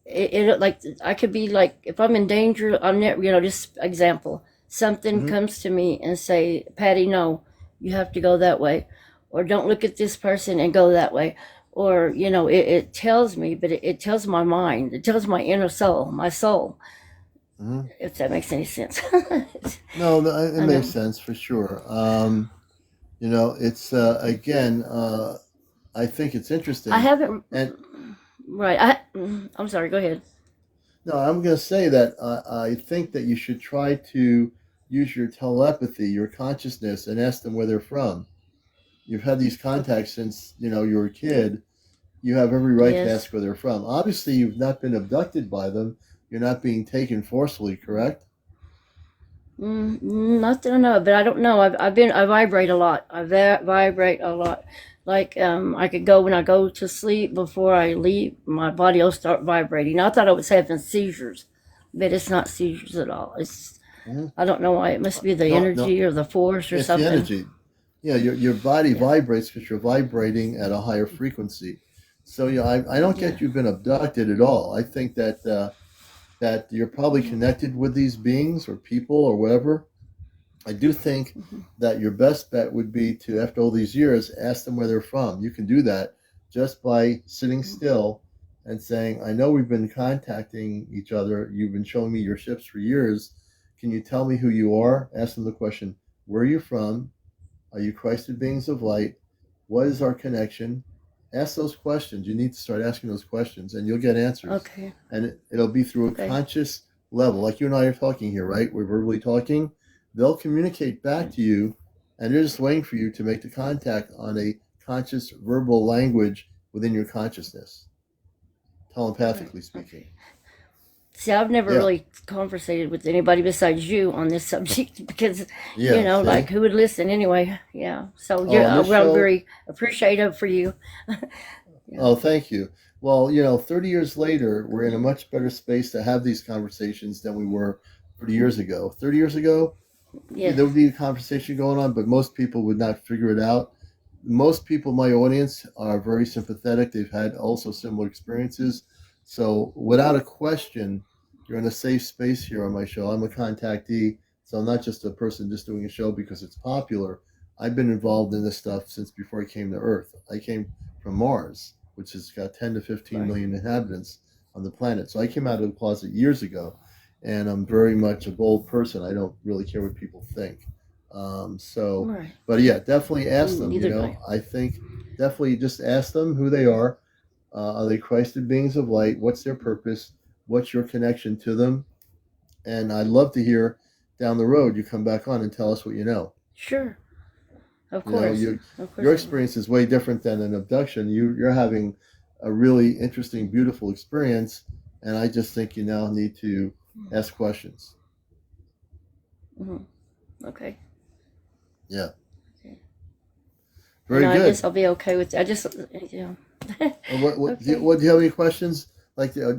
like I could be like if I'm in danger. I'm never. Just example. Something Hmm. comes to me and say, Patty, no, you have to go that way, or don't look at this person and go that way. Or it tells me, but it tells my mind. It tells my inner soul, my soul. Hmm. If that makes any sense. No, it I makes know. sense for sure. It's again. I think it's I interesting, haven't. and Right. I'm sorry. Go ahead. no, I'm going to say that I think that you should try to use your telepathy, your consciousness, and ask them where they're from. You've had these Okay. contacts since you were a kid. You have every right to Yes. ask where they're from. Obviously, you've not been abducted by them. You're not being taken forcefully, correct? Not that I know, but I don't know. I vibrate a lot. Vibrate a lot. Like I could go when I go to sleep before I leave, my body will start vibrating. I thought I was having seizures, but it's not seizures at all. Hmm. I don't know why. It must be the No, no, energy or the force or it's the something. energy. Yeah, your body Yeah. vibrates because you're vibrating at a higher frequency. So yeah, I don't Yeah. get you've been abducted at all. I think that you're probably connected with these beings or people or whatever. I do think Mm-hmm. that your best bet would be to, after all these years, ask them where they're from. You can do that just by sitting still and saying, I know we've been contacting each other. You've been showing me your ships for years. Can you tell me who you are? Ask them the question, where are you from? Are you Christed beings of light? What is our connection? Ask those questions. You need to start asking those questions and you'll get answers. Okay. And it'll be through a Okay. conscious level, like you and I are talking here, right? We're verbally talking. They'll communicate back to you and they're just waiting for you to make the contact on a conscious verbal language within your consciousness, Right. telepathically speaking. Okay. See, I've never Yeah. really conversated with anybody besides you on this subject because, Yeah. like See? who would listen anyway? Yeah. So Oh, on this well, I'm show, very appreciative for you. Yeah. oh, thank you. Well, 30 years later, we're in a much better space to have these conversations than we were 30 years ago. 30 years ago, yeah, Yes. there would be a conversation going on, but most people would not figure it out. Most people in my audience are very sympathetic. They've had also similar experiences. So, without a question, you're in a safe space here on my show. I'm a contactee, so I'm not just a person just doing a show because it's popular. I've been involved in this stuff since before I came to Earth. I came from Mars, which has got 10 to 15 Right. million inhabitants on the planet. So, I came out of the closet years ago, and I'm very much a bold person. I don't really care what people think. So, Right. but yeah, definitely ask them. Neither do I. I think definitely just ask them who they are. Are they Christed beings of light? What's their purpose? What's your connection to them? And I'd love to hear down the road you come back on and tell us what you know. Sure. Of You know, course. you Of your course I will. experience is way different than an abduction. You're having a really interesting, beautiful experience, and I just think you now need to ask questions. Hmm. Okay. Yeah, Okay. very I good. guess I'll be okay with. I just. Yeah. Okay. Do you have any questions? Like, do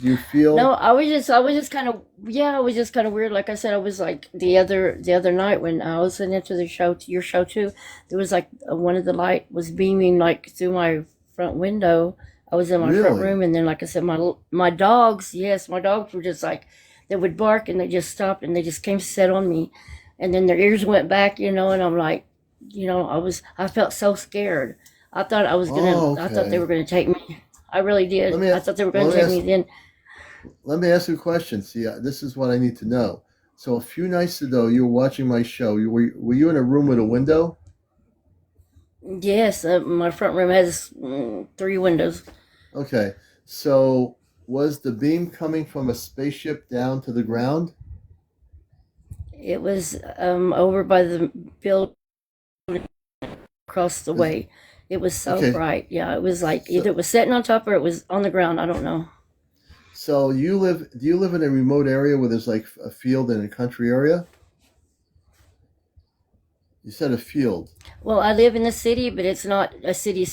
you feel? No, I was just kind of, yeah, I was just kind of weird. Like I said, I was like the other night when I was listening to the show, to your show too. There was like one of the light was beaming like through my front window. I was in my front Really? room, and then, like I said, my dogs, yes, my dogs were just like, they would bark, and they just stopped, and they just came sit on me, and then their ears went back, and I'm like, I felt so scared. Oh, I thought they were okay. gonna take me. I really Let did. me I thought they were gonna let me take me ask then. you a question. See, this is what I need to know. So a few nights ago, you were watching my show. Were you in a room with a window? Yes, my front room has 3 windows. Okay. So was the beam coming from a spaceship down to the ground? It was over by the building across the Is- way. It was so Okay. bright. Yeah, it was like either So it was sitting on top or it was on the ground. I don't know. so do you live in a remote area where there's like a field in a country area? You said a field. Well, I live in the city, but it's not a city.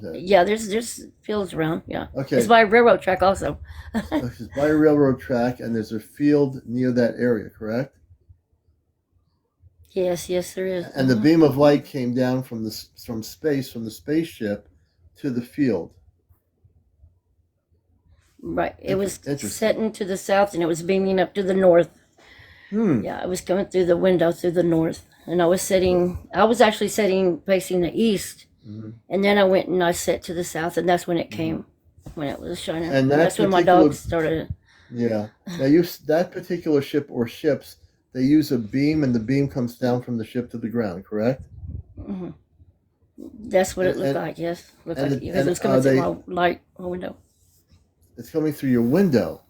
Okay. Yeah, there's fields around. Yeah, it's Okay. by a railroad track also. It's by a railroad track, and there's a field near that area, correct? Yes, there is. And the beam of light came down from from the spaceship to the field. Right. It was Interesting. setting to the south, and it was beaming up to the north. Hmm. Yeah, it was coming through the window through the north, and I was actually sitting facing the east, Mm-hmm. and then I went and I sat to the south, and that's when it Mm-hmm. came, when it was shining. And And that that's when my particular dogs started. Yeah. Now you that particular ship or ships, they use a beam, and the beam comes down from the ship to the ground, correct? hmm That's what And it looked and like. Yes, looked and, like because it and was are coming through they? my light my window. It's coming through your window.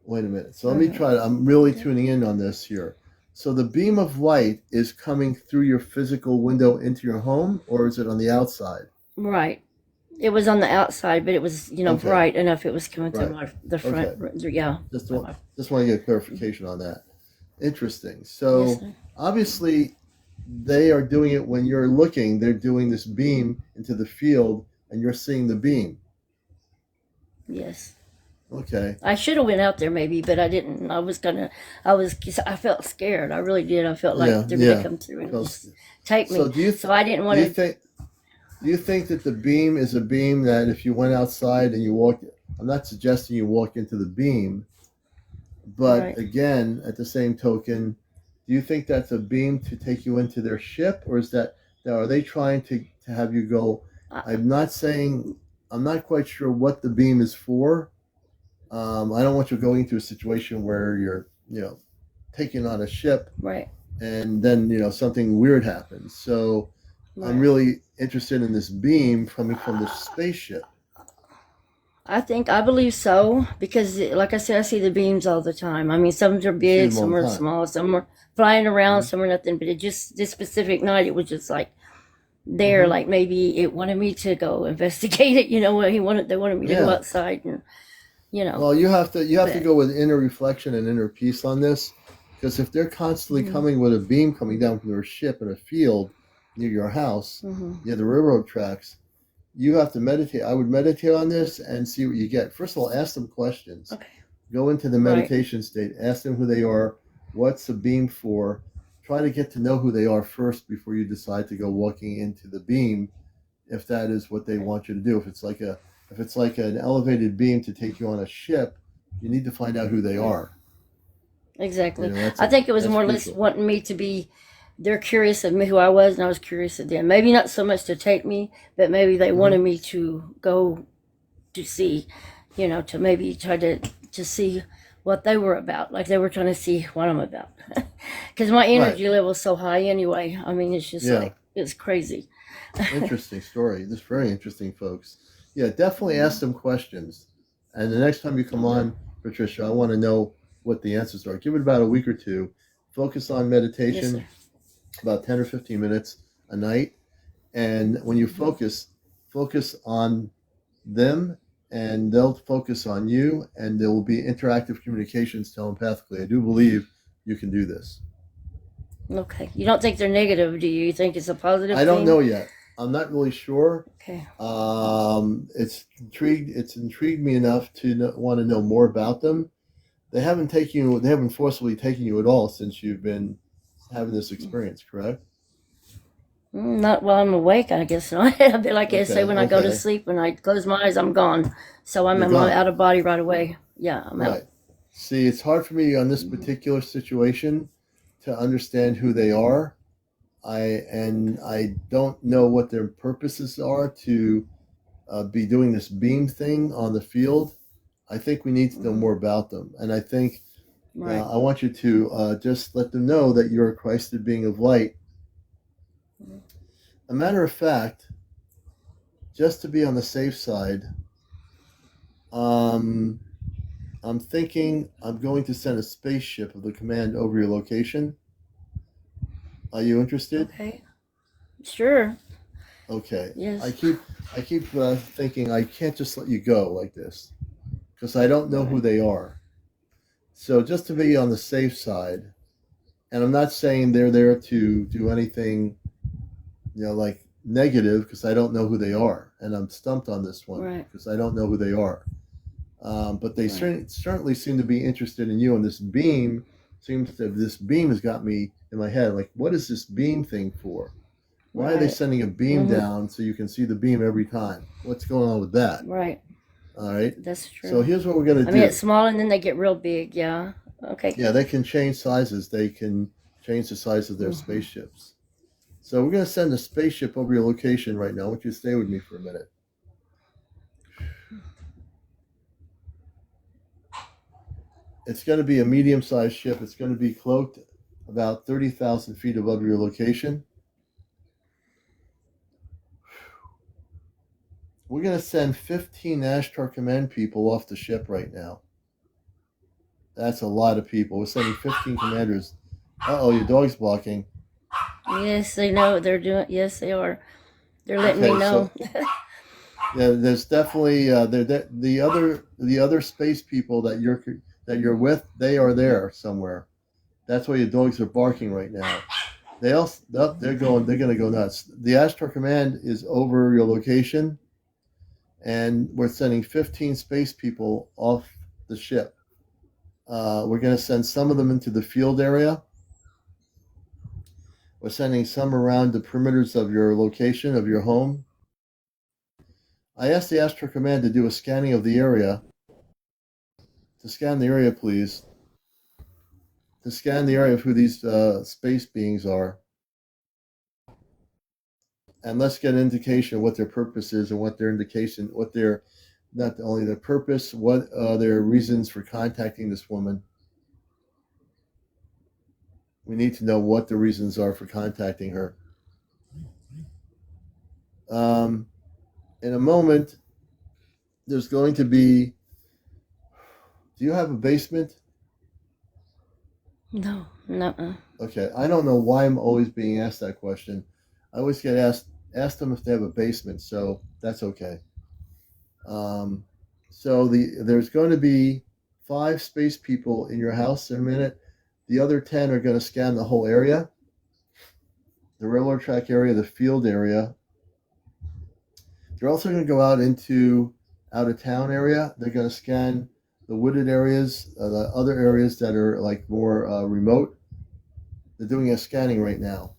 Wait a minute. So let me hmm try. I'm really tuning in on this here. So the beam of light is coming through your physical window into your home, or is it on the outside? Right. It was on the outside, but it was Okay. bright enough. It was coming through Right. the front. Okay. Yeah. Just by want my- just want to get clarification on that. Interesting. Yes, So sir. obviously they are doing it when you're looking. They're doing this beam into the field, and you're seeing the beam. Yes. Okay. I should have went out there maybe, but I didn't. I felt scared. I really did. I felt like Yeah. they're gonna Yeah. come through and So, just take so me. So I didn't do want you to. think do you think that the beam is a beam that if you went outside and you walked, I'm not suggesting you walk into the beam, but Right. again, at the same token, do you think that's a beam to take you into their ship, or is that are they trying to have you go? I, I'm not saying I'm not quite sure what the beam is for. I don't want you going into a situation where you're taken on a ship right. and then something weird happens. So I'm Right. really interested in this beam coming from the spaceship. I believe so because, like I said, I see the beams all the time. I mean, some are You see big, them all some the are time. small, some are flying around, Hmm. some are nothing. But it just this specific night, it was just like there, Hmm. like maybe it wanted me to go investigate it. What they wanted me to go Yeah. outside and you know. Well, you have to But go with inner reflection and inner peace on this, because if they're constantly hmm coming with a beam coming down from their ship in a field near your house, hmm near the railroad tracks, you have to meditate. I would meditate on this and see what you get. First of all, ask them questions. okay, Go into the right, meditation state. Ask them who they are. What's the beam for? Try to get to know who they are first before you decide to go walking into the beam, if that is what they want you to do. If it's like an elevated beam to take you on a ship, you need to find out who they right. are. Exactly. That's I think it was that's more or less crucial. wanting me to be. They're curious of me, who I was, and I was curious of them. Maybe not so much to take me, but maybe they Hmm. wanted me to go to see, to maybe try to see what they were about. Like they were trying to see what I'm about. Because my Right. energy level's so high anyway. I mean, it's just Yeah. like it's crazy. Interesting story. This is very interesting, folks. Yeah, definitely ask them questions. And the next time you come I on, Patricia, I want to know what the answers are. Give it about a week or two. Focus on Yes, sir. meditation, about 10 or 15 minutes a night. And when you hmm focus on them, and they'll focus on you, and there will be interactive communications telepathically. I do believe you can do this. Okay. You don't think they're negative, do you? You think it's a positive I don't thing? know yet. I'm not really sure. Okay. It's intrigued me enough to want to know more about them. They haven't forcibly taken you at all since you've been having this experience, correct? Not while I'm awake, I guess not. I'd be like I say Okay, when I go to okay. sleep, when I close my eyes, I'm gone. So I'm You're in my gone. out of body right away. Yeah, I'm out. Right. See, it's hard for me on this Hmm. particular situation to understand who they are. I don't know what their purposes are to be doing this beam thing on the field. I think we need to know Hmm. more about them, and I think Right. I want you to just let them know that you're a Christed being of light. A matter of fact, just to be on the safe side, um, I'm thinking I'm going to send a spaceship of the command over your location. Are you interested? Okay. Sure. Okay. I Yes. keep I keep thinking I can't just let you go like this because I don't know who Right. they are. So just to be on the safe side, and I'm not saying they're there to do anything, like negative because I don't know who they are, and I'm stumped on this one Right. because I don't know who they are. But they Right. certainly seem to be interested in you, and this beam has got me in my head. Like, what is this beam thing for? Why are they Right. sending a beam Hmm. down so you can see the beam every time? What's going on with that? Right. All right. That's So true. here's what we're gonna I mean, it's do. small and then they get real big. Yeah. Okay. Yeah, they can change sizes. They can change the size of their Hmm. spaceships. So we're gonna send a spaceship over your location right now. I want you to stay with me for a minute. It's going to be a medium-sized ship. It's going to be cloaked about 30,000 feet above your location. We're going to send 15 Ashtar Command people off the ship right now. That's a lot of people. We're sending 15 commanders. Uh-oh, your dog's barking. Yes, they know they're doing. Yes, they are. They're letting me Okay, know. so yeah, there's definitely the other space people that you're with. They are there somewhere. That's why your dogs are barking right now. They also they're going to go nuts. The Ashtar Command is over your location, and we're sending 15 space people off the ship. We're going to send some of them into the field area. We're sending some around the perimeters of your location, of your home. I asked the Astro Command to do a scanning of the area. To scan the area, please. To scan the area of who these space beings are. And let's get an indication of what their purpose is and what their, not only their purpose, what their reasons for contacting this woman. We need to know what the reasons are for contacting her. Um, in a moment, there's going to be. Do you have a basement? No. No. Okay, I don't know why I'm always being asked that question. I always get asked them if they have a basement, so that's okay. Um, so there's going to be 5 space people in your house in a minute. The other 10 are going to scan the whole area, the railroad track area, the field area. They're also going to go out of town area. They're going to scan the wooded areas, the other areas that are like more remote. They're doing a scanning right now.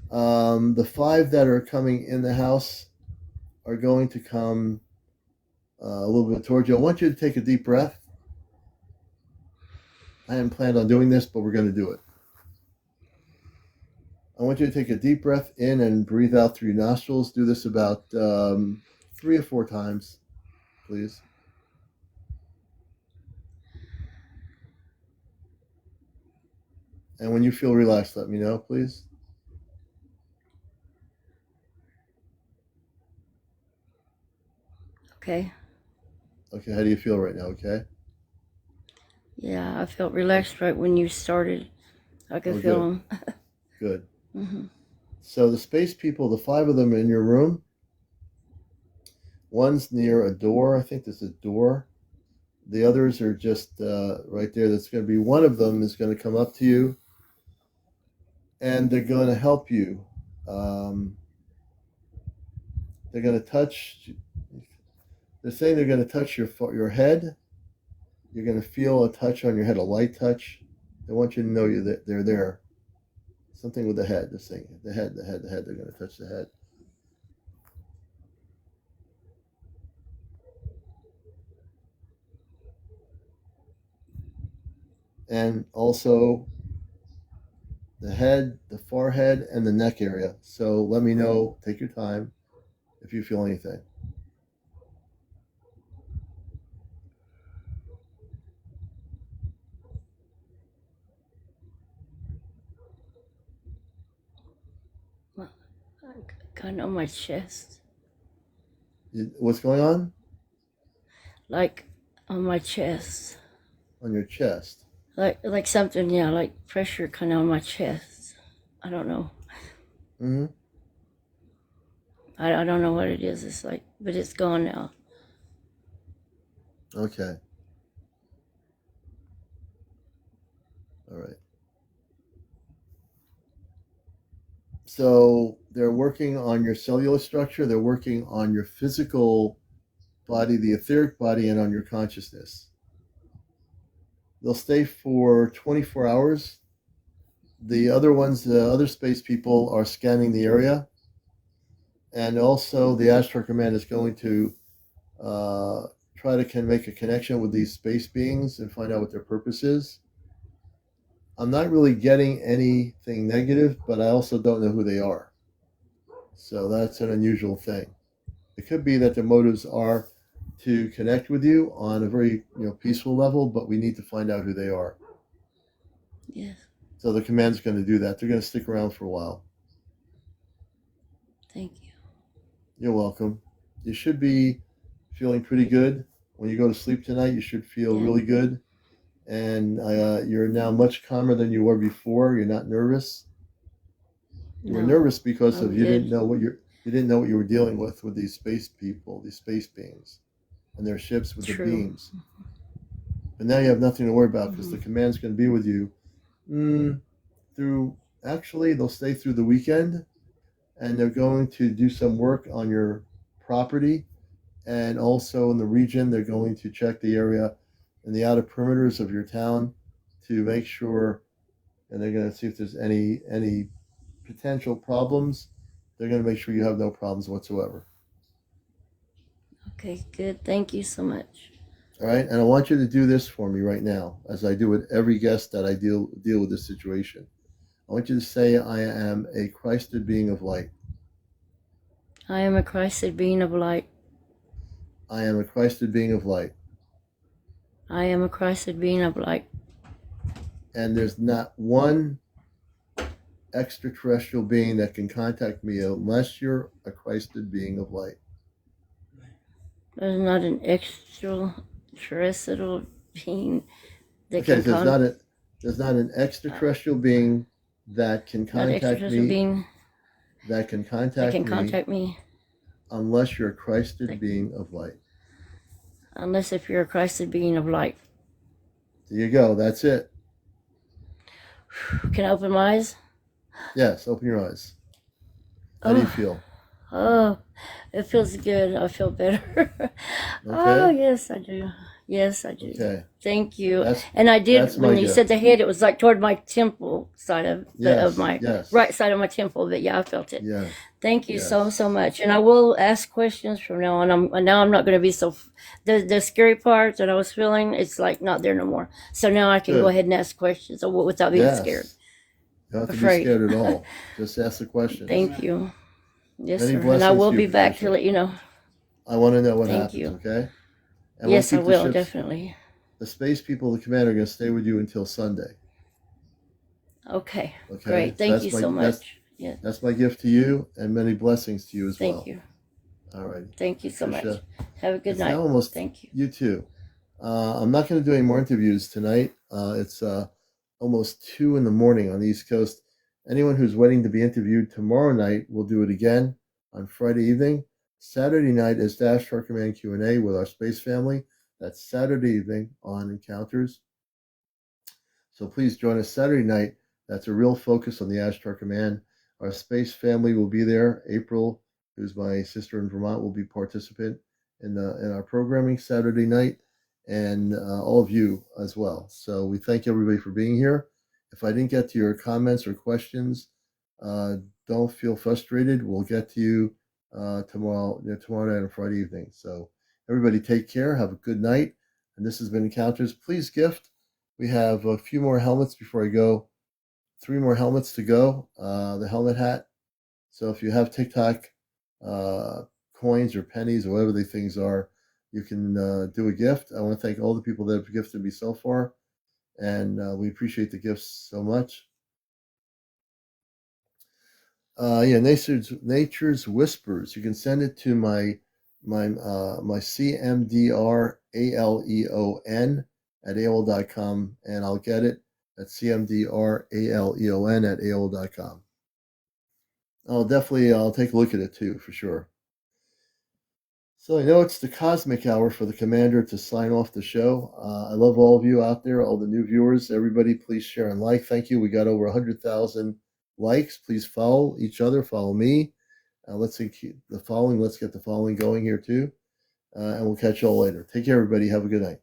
The 5 that are coming in the house are going to come a little bit towards you. I want you to take a deep breath. I hadn't planned on doing this, but we're going to do it. I want you to take a deep breath in and breathe out through your nostrils. Do this about 3 or 4 times, please. And when you feel relaxed, let me know, please. Okay. Okay, how do you feel right now? Okay. Yeah, I felt Okay. relaxed right when you started. I could Oh, feel good, them. good. Hmm. So the space people, the 5 of them in your room. One's near a door. I think there's a door. The others are just right there. That's going to be one of them is going to come up to you, and they're going to help you. Um, they're going to touch. They're saying they're going to touch your head. You're going to feel a touch on your head, a light touch. They want you to know that they're there. Something with the head. This thing. The head. They're going to touch the head. And also the head, the forehead, and the neck area. So let me know. Take your time if you feel anything. Kind of on my chest. What's going on? Like on my chest. On your chest. Like something, yeah, like pressure kind of on my chest. I don't know. Mm-hmm. I don't know what it is. It's like, but it's gone now. Okay. All right. So they're working on your cellular structure. They're working on your physical body, the etheric body, and on your consciousness. They'll stay for 24 hours. The other ones, the other space people, are scanning the area. And also, the Ashtar Command is going to try to make a connection with these space beings and find out what their purpose is. I'm not really getting anything negative, but I also don't know who they are. So that's an unusual thing. It could be that their motives are to connect with you on a very peaceful level, but we need to find out who they are. Yes. So the command's going to do that. They're going to stick around for a while. Thank you. You're welcome. You should be feeling pretty good. When you go to sleep tonight, you should feel really good. And you're now much calmer than you were before. You're not nervous. You were nervous because you didn't know what you were dealing with these space people, these space beings, and their ships with the beams. But now you have nothing to worry about because the command's going to be with you through. Actually, they'll stay through the weekend, and they're going to do some work on your property, and also in the region. They're going to check the area and the outer perimeters of your town to make sure, and they're going to see if there's any potential problems. They're going to make sure you have no problems whatsoever. Okay, good. Thank you so much. All right, and I want you to do this for me right now, as I do with every guest that I deal with this situation. I want you to say, I am a Christed being of light. I am a Christed being of light. I am a Christed being of light. I am a Christed being of light. And there's not one extraterrestrial being that can contact me unless you're a Christed being of light. There's not an extraterrestrial being that can contact. There's not an extraterrestrial being that can contact me. That can contact me unless you're a Christed being of light. Unless if you're a Christed being of light. There you go. That's it. Can I open my eyes? Yes, open your eyes. How do you feel? Oh, it feels good. I feel better. Okay. Oh, yes, I do. Yes, I do. Okay. Thank you. And I did, when you said the head, it was like toward my temple side of my right side of my temple. But yeah, I felt it. Yeah. Thank you so much. And I will ask questions from now on. I'm not going to be so, the scary part that I was feeling, it's like not there no more. So now I can go ahead and ask questions without being scared. You don't have to be scared at all. Just ask the questions. Thank you. Yes, sir. And I will be back to let you know. I want to know what happens, okay? And yes, I will, definitely. The space people, the command, are going to stay with you until Sunday. Okay. Great. Thank you so much. That's my gift to you, and many blessings to you as well. Thank you. All right. Thank you so much. Have a good night. Thank you. You too. I'm not going to do any more interviews tonight. It's almost 2 a.m. on the East Coast. Anyone who's waiting to be interviewed tomorrow night, we'll do it again on Friday evening. Saturday night is Dash Star Command Q&A with our space family. That's Saturday evening on Encounters. So please join us Saturday night. That's a real focus on the Ashtar Command. Our space family will be there. April, who's my sister in Vermont, will be participant in our programming Saturday night, and all of you as well. So we thank everybody for being here. If I didn't get to your comments or questions, don't feel frustrated. We'll get to you tomorrow night and Friday evening. So everybody take care. Have a good night. And this has been Encounters. Please gift. We have a few more helmets before I go. 3 more helmets to go. The helmet hat. So if you have TikTok coins or pennies or whatever the things are, you can do a gift. I want to thank all the people that have gifted me so far, and we appreciate the gifts so much. Nature's Whispers. You can send it to my CmdrAleon at AOL.com, and I'll get it at CmdrAleon at AOL.com. I'll take a look at it too, for sure. So I know it's the cosmic hour for the commander to sign off the show. I love all of you out there, all the new viewers. Everybody, please share and like. Thank you. We got over 100,000 likes. Please follow each other. Follow me. Let's get the following going here too. And we'll catch you all later. Take care, everybody. Have a good night.